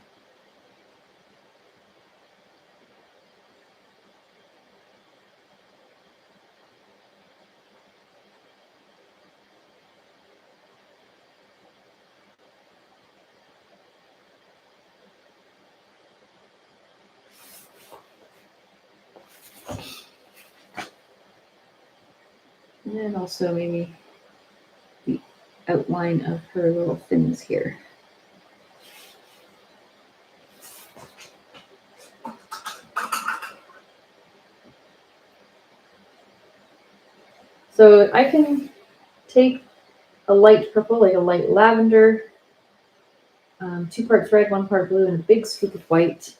And then also maybe the outline of her little fins here. So I can take a light purple, like a light lavender, 2 parts red, 1 part blue, and a big scoop of white.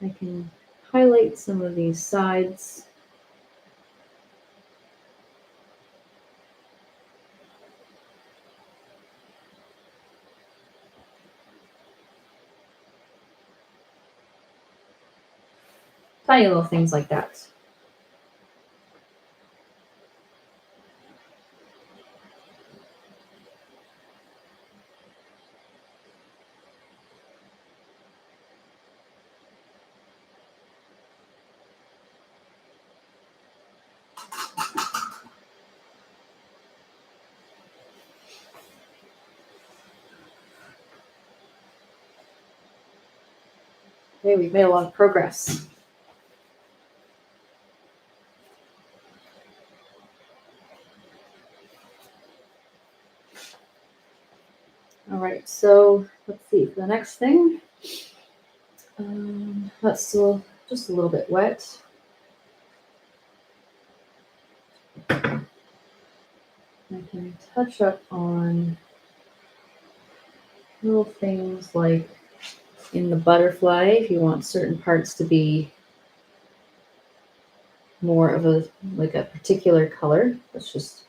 I can highlight some of these sides. Tiny little things like that. Okay, we've made a lot of progress. All right, so let's see. For the next thing, that's still just a little bit wet. I can touch up on little things like in the butterfly, if you want certain parts to be more of a particular color. That's just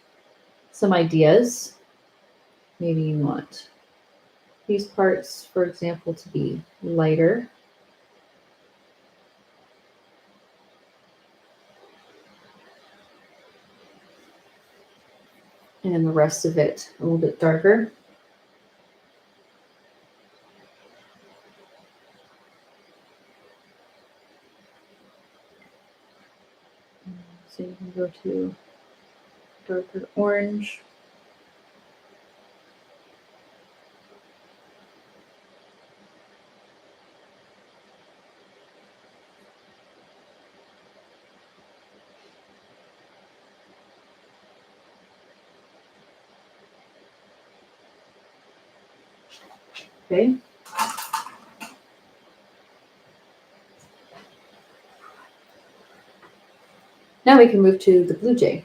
some ideas. Maybe you want these parts, for example, to be lighter. And then the rest of it a little bit darker. So you can go to darker orange. Okay. Now we can move to the blue jay.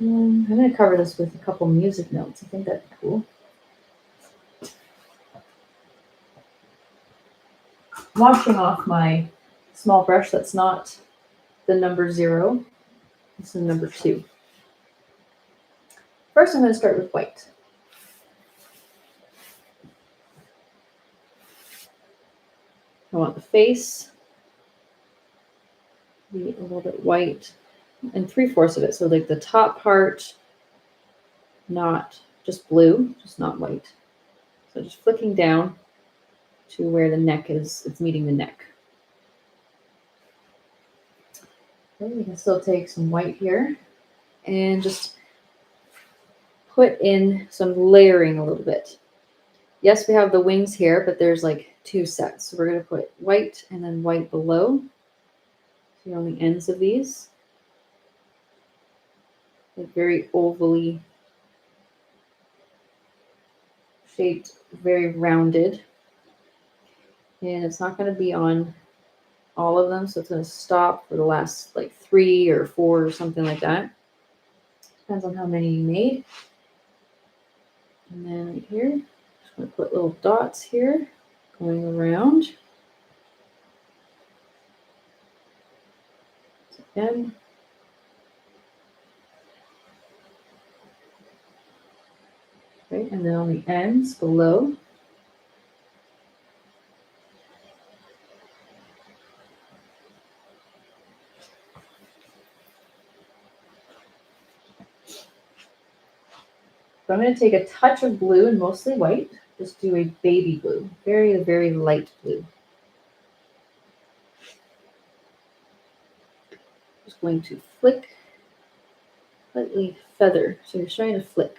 I'm going to cover this with a couple music notes. I think that'd be cool. Washing off my small brush that's not the number 0. This is number 2. First, I'm going to start with white. I want the face to be a little bit white and 3/4 of it. So like the top part, not just blue, just not white. So just flicking down to where the neck is, it's meeting the neck. Okay, we can still take some white here and just put in some layering a little bit. Yes, we have the wings here, but there's like 2 sets. So we're going to put white and then white below. So on the ends of these. Like very ovally shaped, very rounded. And it's not going to be on all of them, so it's going to stop for the last like 3 or 4 or something like that. Depends on how many you made. And then right here, just going to put little dots here going around. Again. Okay, and then on the ends below. So I'm going to take a touch of blue and mostly white. Just do a baby blue, very, very light blue. Just going to flick, slightly feather. So you're trying to flick.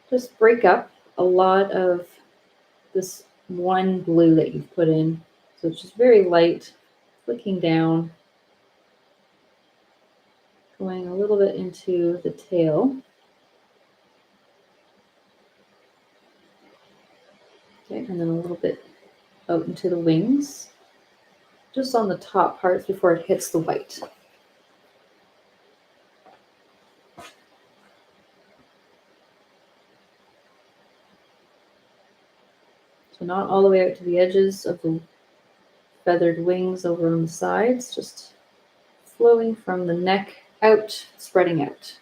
Just break up a lot of this one blue that you've put in. So it's just very light, flicking down, going a little bit into the tail. Okay, and then a little bit out into the wings, just on the top parts before it hits the white. So not all the way out to the edges of the feathered wings over on the sides, just flowing from the neck out, spreading out.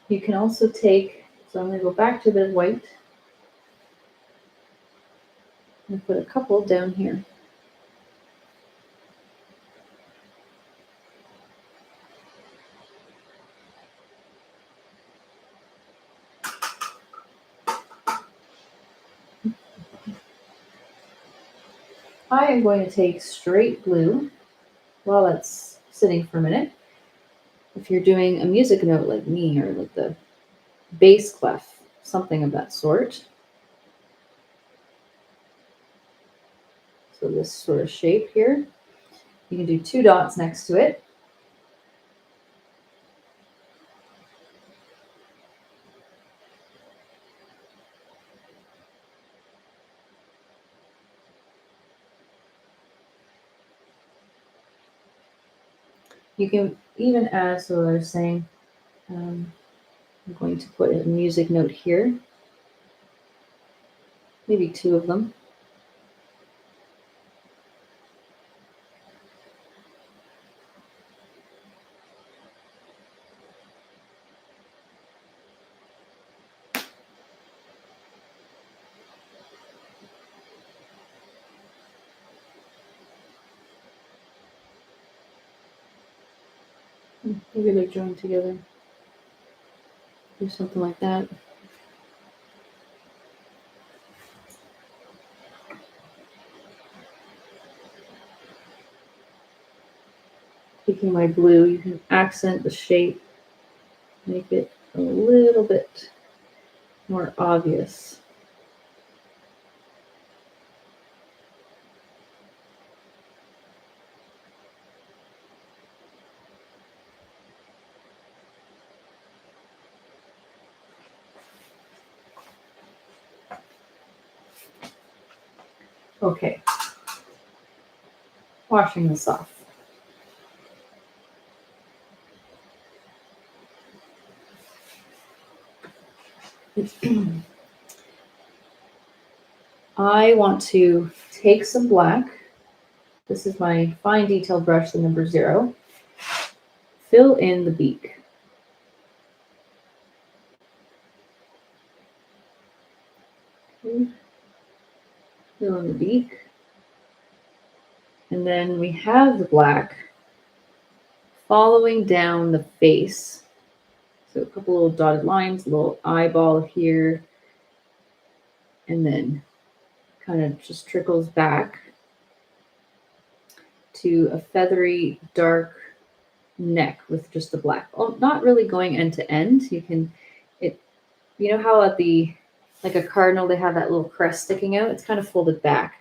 You can also take, so I'm going to go back to the white and put a couple down here. I am going to take straight blue while that's sitting for a minute. If you're doing a music note like me, or like the bass clef, something of that sort. So this sort of shape here. You can do 2 dots next to it. You can even add, so I was saying, I'm going to put a music note here, maybe 2 of them. Maybe they're joined together. Do something like that. Taking my blue, you can accent the shape, make it a little bit more obvious. Okay, washing this off. I want to take some black. This is my fine detail brush, the number 0. Fill in the beak. Fill in the beak. And then we have the black following down the face. So a couple little dotted lines, a little eyeball here, and then kind of just trickles back to a feathery, dark neck with just the black. Oh, not really going end to end. You can, you know how at like a cardinal, they have that little crest sticking out? It's kind of folded back.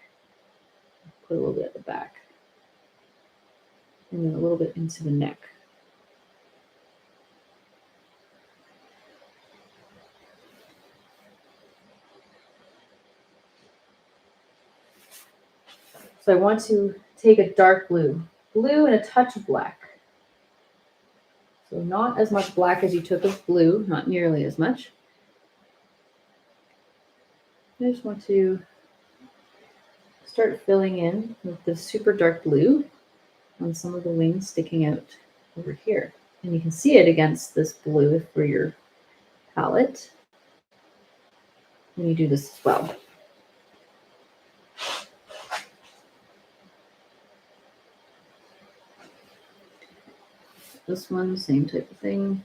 Put a little bit at the back. And then a little bit into the neck. So I want to take a dark blue and a touch of black. So not as much black as you took of blue, not nearly as much. I just want to start filling in with the super dark blue on some of the wings sticking out over here. And you can see it against this blue for your palette when you do this as well. This one, same type of thing.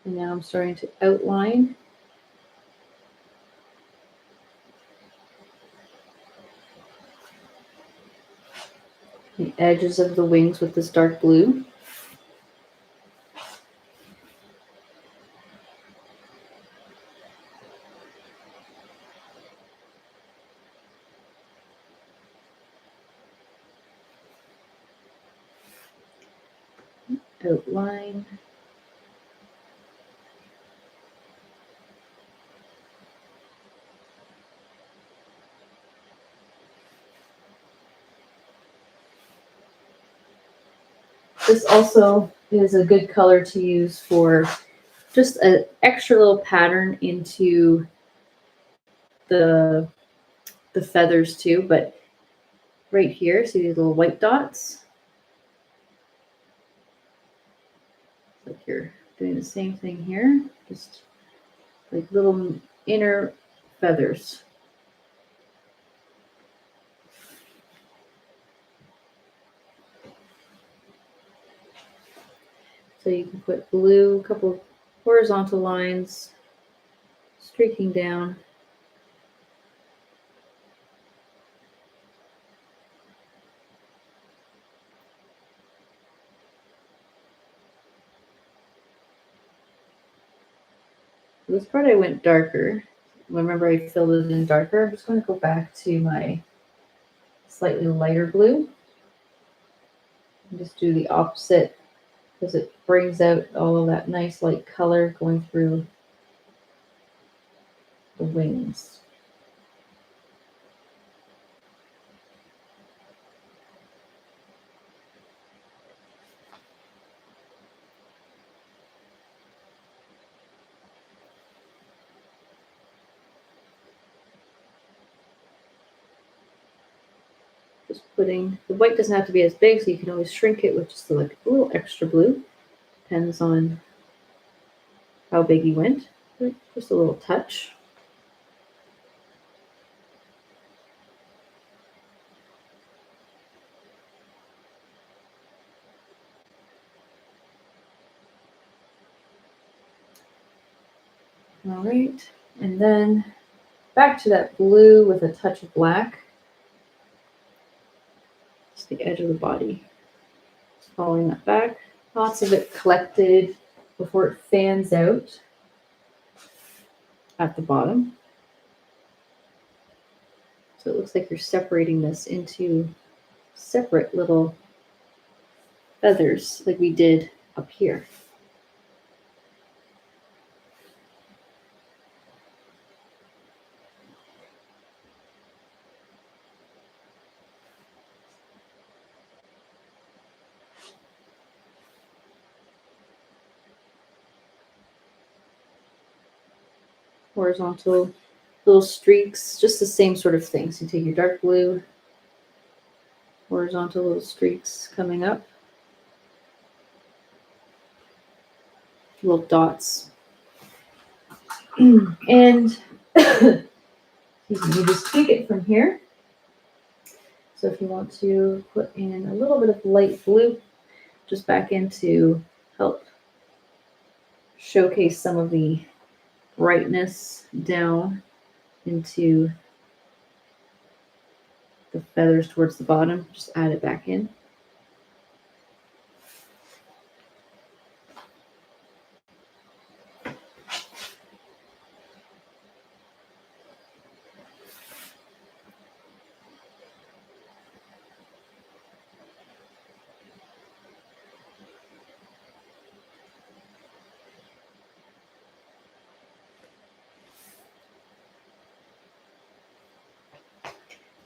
And now I'm starting to outline the edges of the wings with this dark blue. Outline. This also is a good color to use for just an extra little pattern into the feathers too, but right here, see these little white dots? Like you're doing the same thing here, just like little inner feathers. So you can put blue, a couple of horizontal lines streaking down. This part I went darker. Remember I filled it in darker. I'm just going to go back to my slightly lighter blue and just do the opposite because it brings out all of that nice light color going through the wings. Just putting, the white doesn't have to be as big, so you can always shrink it with just like a little extra blue. Depends on how big you went. Just a little touch. All right, and then back to that blue with a touch of black. Just the edge of the body. Just following that back. Lots of it collected before it fans out at the bottom. So it looks like you're separating this into separate little feathers like we did up here. Horizontal little streaks, just the same sort of thing. So you take your dark blue, horizontal little streaks coming up, little dots. And you just tweak it from here. So if you want to put in a little bit of light blue, just back in to help showcase some of the brightness down into the feathers towards the bottom, just add it back in.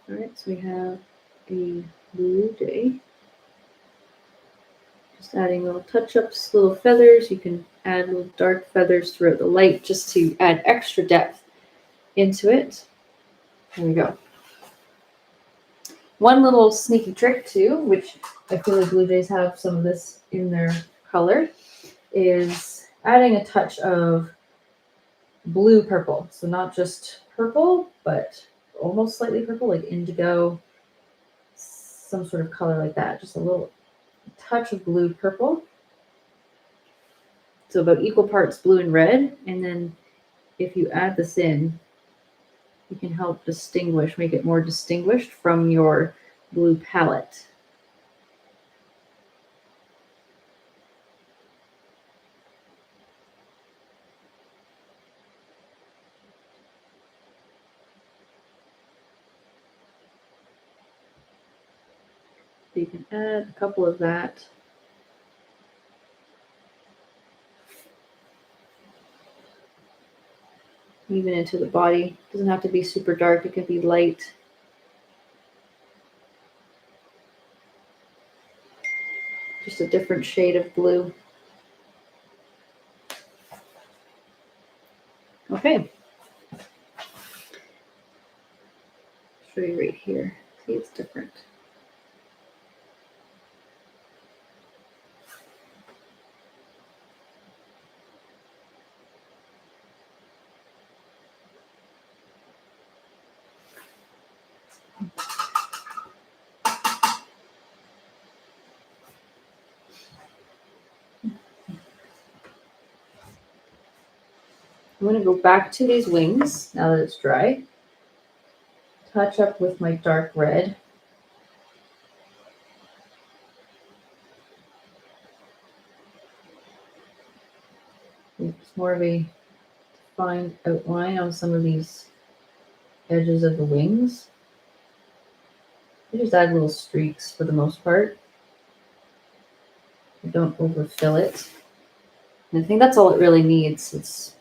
All right, so we have the blue jay. Just adding little touch-ups, little feathers. You can add little dark feathers throughout the light just to add extra depth into it. There we go. One little sneaky trick too, which I feel like blue jays have some of this in their color, is adding a touch of blue purple. So not just purple, but almost slightly purple, like indigo, some sort of color like that. Just a little touch of blue purple. So about equal parts blue and red. And then if you add this in, you can help distinguish, make it more distinguished from your blue palette. So you can add a couple of that. Even into the body. It doesn't have to be super dark, it can be light. Just a different shade of blue. Okay. Show you right here. See, it's different. I'm going to go back to these wings now that it's dry. Touch up with my dark red. It's more of a fine outline on some of these edges of the wings. I just add little streaks for the most part. I don't overfill it. And I think that's all it really needs. It's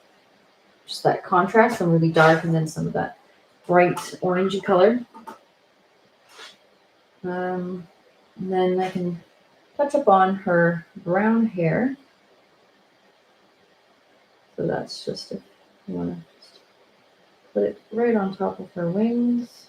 just that contrast from really dark and then some of that bright orangey color. And then I can touch up on her brown hair. So that's just if you want to just put it right on top of her wings.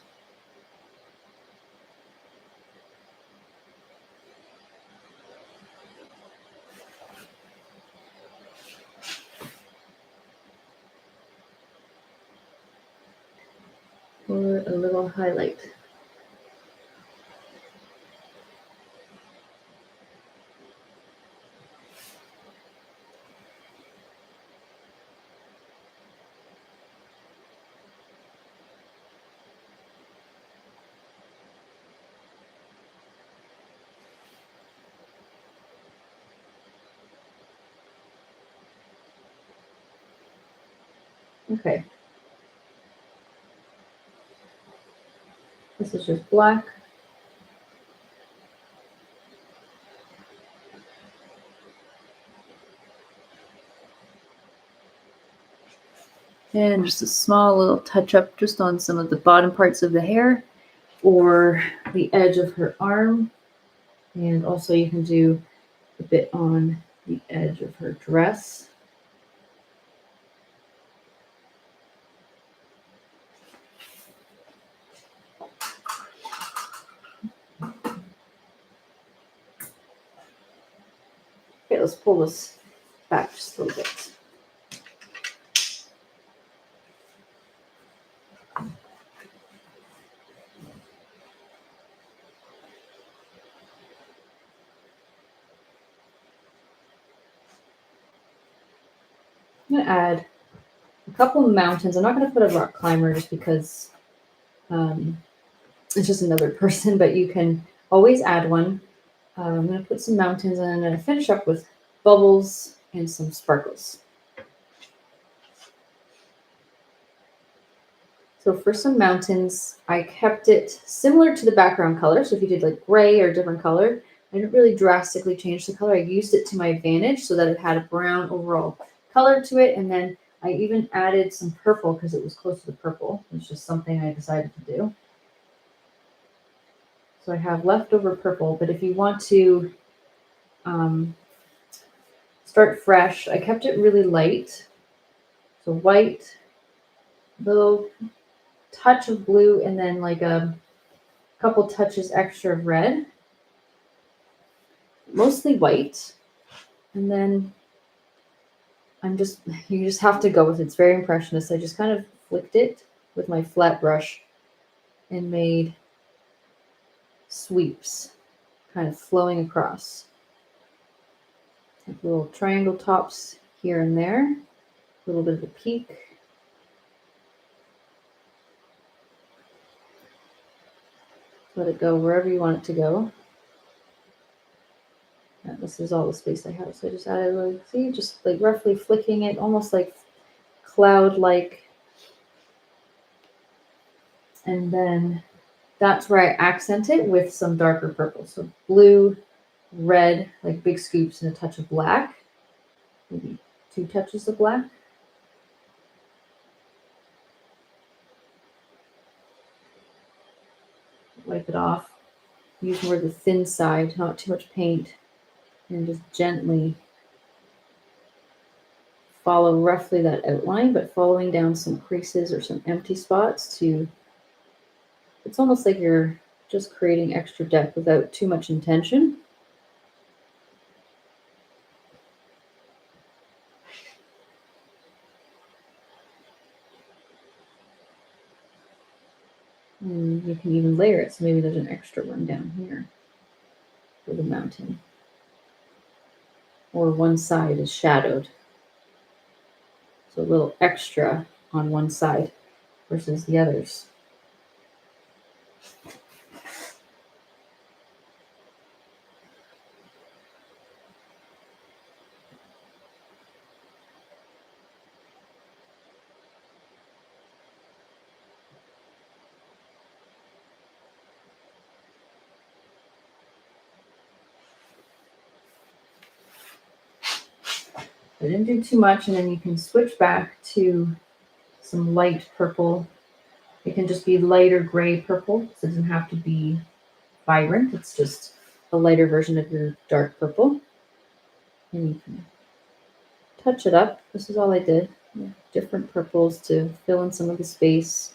For a little highlight. Okay. This is just black. And just a small little touch up just on some of the bottom parts of the hair or the edge of her arm. And also you can do a bit on the edge of her dress. Okay, let's pull this back just a little bit. I'm going to add a couple of mountains. I'm not going to put a rock climber just because it's just another person, but you can always add one. I'm going to put some mountains and I'm going to finish up with bubbles and some sparkles. So for some mountains, I kept it similar to the background color. So if you did like gray or a different color, I didn't really drastically change the color. I used it to my advantage so that it had a brown overall color to it. And then I even added some purple because it was close to the purple. It's just something I decided to do. So I have leftover purple, but if you want to start fresh, I kept it really light. So white, little touch of blue, and then like a couple touches extra of red. Mostly white. And then you just have to go with it. It's very impressionist. I just kind of flicked it with my flat brush and made sweeps kind of flowing across. Like little triangle tops here and there. A little bit of a peak. Let it go wherever you want it to go. And this is all the space I have. So I just added, like, see, just like roughly flicking it, almost like cloud-like. And then that's where I accent it with some darker purple. So blue, red, like big scoops, and a touch of black. Maybe 2 touches of black. Wipe it off. Use more the thin side, not too much paint. And just gently follow roughly that outline, but following down some creases or some empty spots to, it's almost like you're just creating extra depth without too much intention. And you can even layer it, so maybe there's an extra one down here for the mountain. Or one side is shadowed. So a little extra on one side versus the others. I didn't do too much, and then you can switch back to some light purple. It can just be light or gray purple, so it doesn't have to be vibrant. It's just a lighter version of your dark purple. And you can touch it up. This is all I did. Different purples to fill in some of the space.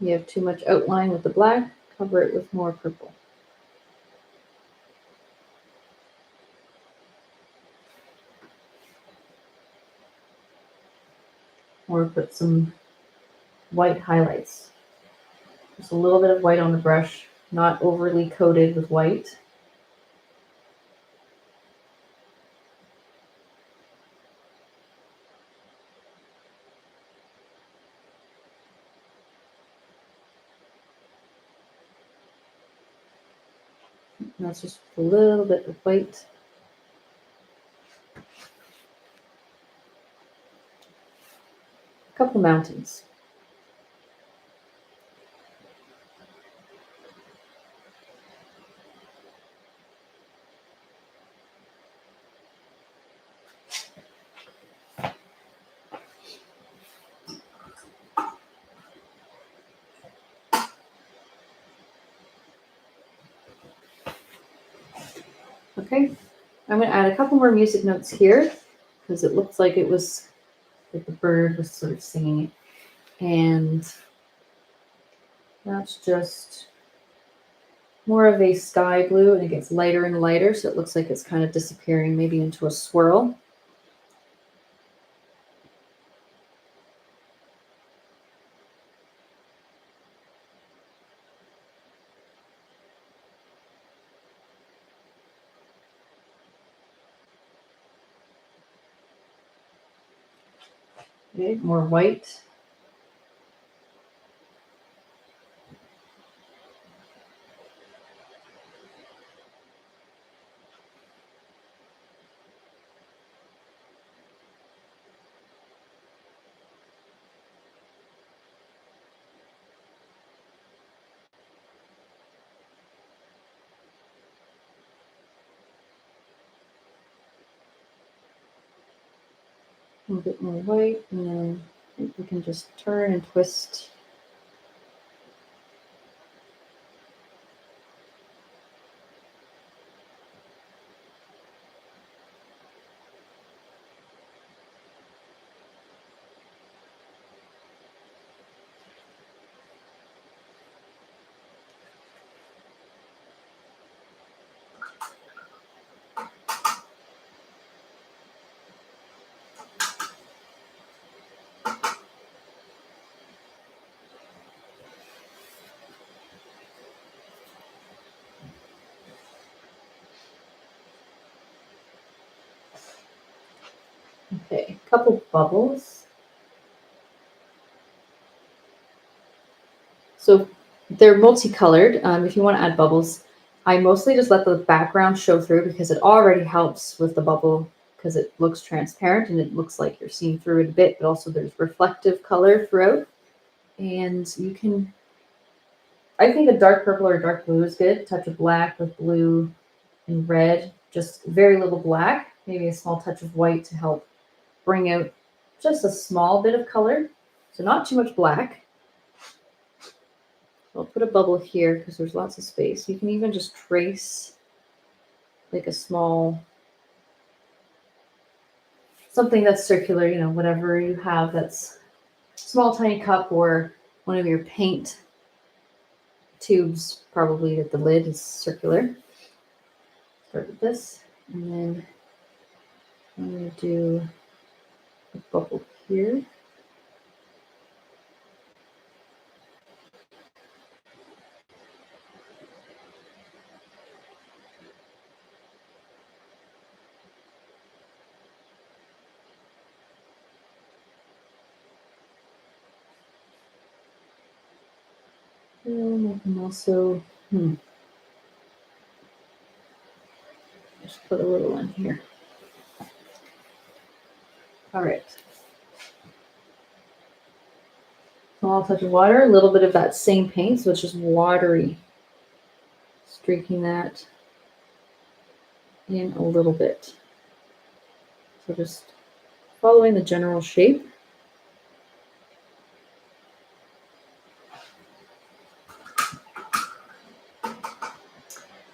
You have too much outline with the black, cover it with more purple. Or put some white highlights. Just a little bit of white on the brush, not overly coated with white. And that's just a little bit of white. A couple mountains. Okay, I'm going to add a couple more music notes here because it looks like it was like the bird was sort of singing it. And that's just more of a sky blue, and it gets lighter and lighter, so it looks like it's kind of disappearing maybe into a swirl. Okay, more white. A bit more white, and then I think we can just turn and twist. Okay, a couple bubbles. So they're multicolored. If you want to add bubbles, I mostly just let the background show through because it already helps with the bubble because it looks transparent and it looks like you're seeing through it a bit, but also there's reflective color throughout. And you can, I think a dark purple or dark blue is good. Touch of black with blue and red, just very little black, maybe a small touch of white to help bring out just a small bit of color. So not too much black. I'll put a bubble here because there's lots of space. You can even just trace like a small, something that's circular, whatever you have that's small, tiny cup or one of your paint tubes, probably that the lid is circular. Start with this, and then I'm going to do a bubble here. And I can also, put a little one here. All right. Small touch of water, a little bit of that same paint, so it's just watery. Streaking that in a little bit. So just following the general shape.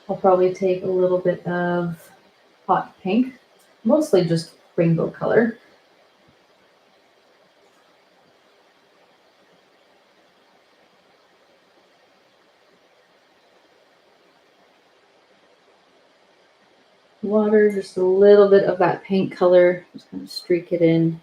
I'll probably take a little bit of hot pink, mostly just rainbow color. Water, just a little bit of that paint color, just kind of streak it in.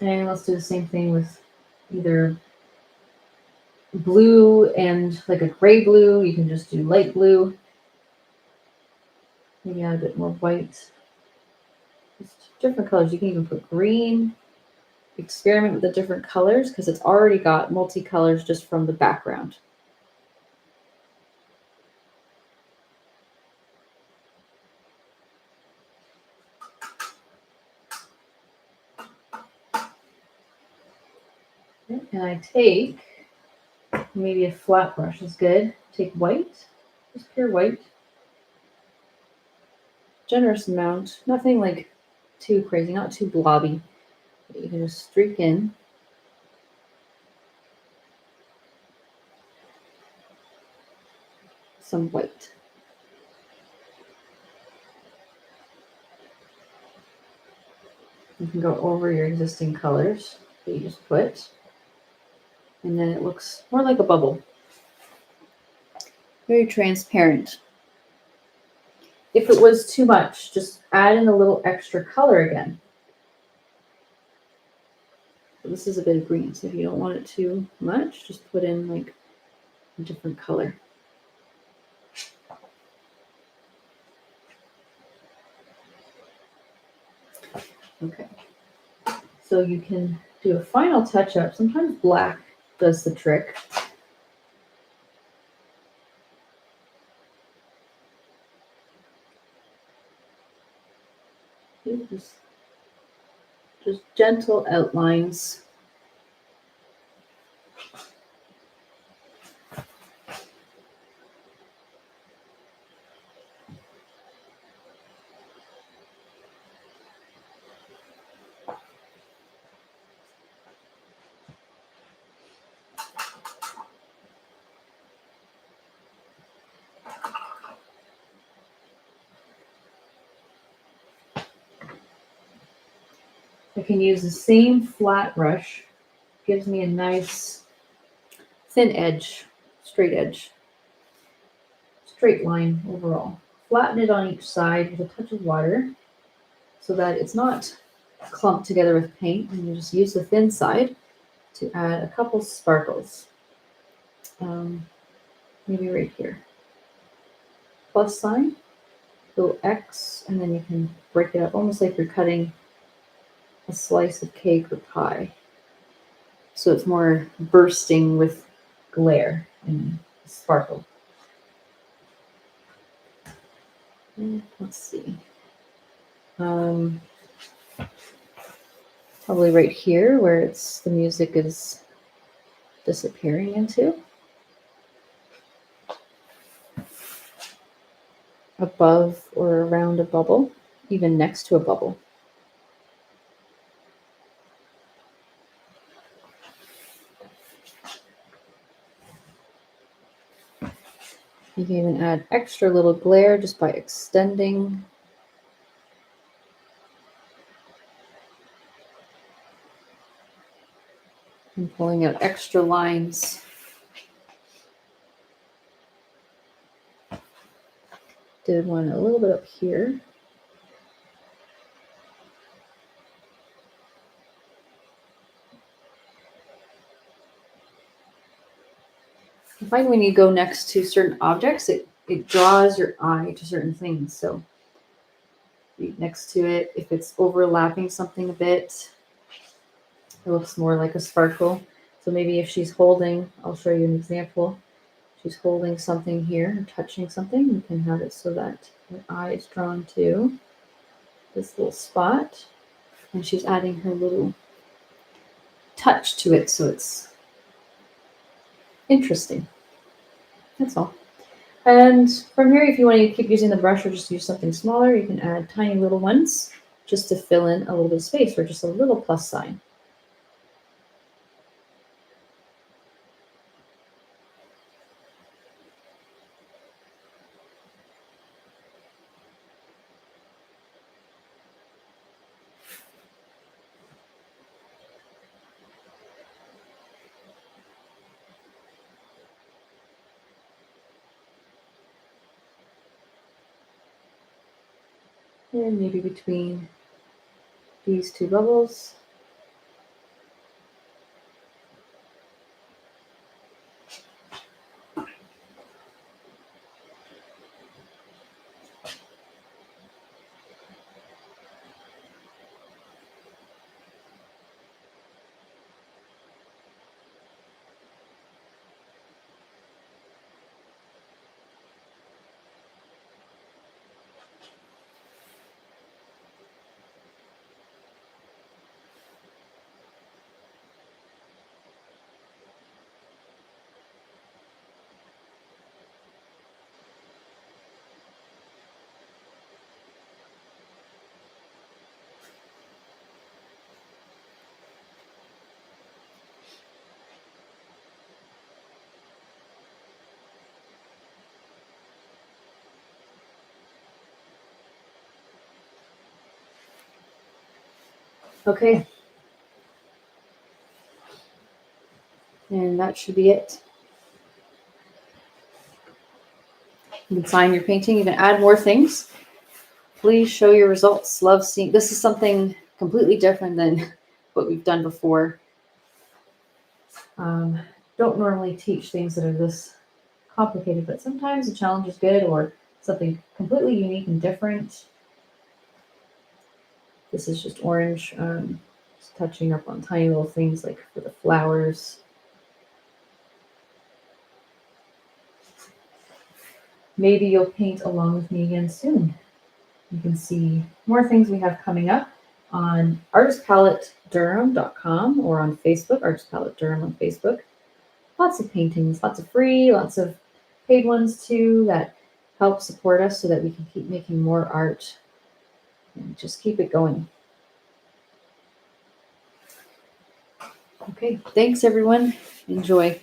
And let's do the same thing with either blue and like a gray blue. You can just do light blue. Maybe add a bit more white. Just different colors. You can even put green. Experiment with the different colors because it's already got multicolors just from the background. And I take, maybe a flat brush is good. Take white, just pure white. Generous amount, nothing like too crazy, not too blobby. But you can just streak in. Some white. You can go over your existing colors that you just put. And then it looks more like a bubble. Very transparent. If it was too much, just add in a little extra color again. But this is a bit of green, so if you don't want it too much, just put in like a different color. Okay. So you can do a final touch-up. Sometimes black does the trick. Just gentle outlines. I can use the same flat brush. Gives me a nice thin edge, straight line overall. Flatten it on each side with a touch of water so that it's not clumped together with paint, and you just use the thin side to add a couple sparkles. Maybe right here. Plus sign, little X, and then you can break it up almost like you're cutting a slice of cake or pie. So it's more bursting with glare and sparkle. Let's see. Probably right here where the music is disappearing into. Above or around a bubble, even next to a bubble. You can even add extra little glare just by extending. And pulling out extra lines. Did one a little bit up here. I find when you go next to certain objects, it draws your eye to certain things. So next to it, if it's overlapping something a bit, It looks more like a sparkle. So maybe if she's holding, I'll show you an example. She's holding something here and touching something. You can have it so that her eye is drawn to this little spot. And she's adding her little touch to it so it's interesting. That's all. And from here, if you want to keep using the brush or just use something smaller, you can add tiny little ones just to fill in a little bit of space or just a little plus sign. And maybe between these two bubbles. Okay. And that should be it. You can sign your painting. You can add more things. Please show your results. Love seeing. This is something completely different than what we've done before. Don't normally teach things that are this complicated, but sometimes a challenge is good or something completely unique and different. This is just orange, just touching up on tiny little things like for the flowers. Maybe you'll paint along with me again soon. You can see more things we have coming up on artistpaletterm.com or on Facebook, Artist Palette Durham on Facebook. Lots of paintings, lots of free, lots of paid ones too that help support us so that we can keep making more art and just keep it going. Okay, thanks everyone. Enjoy.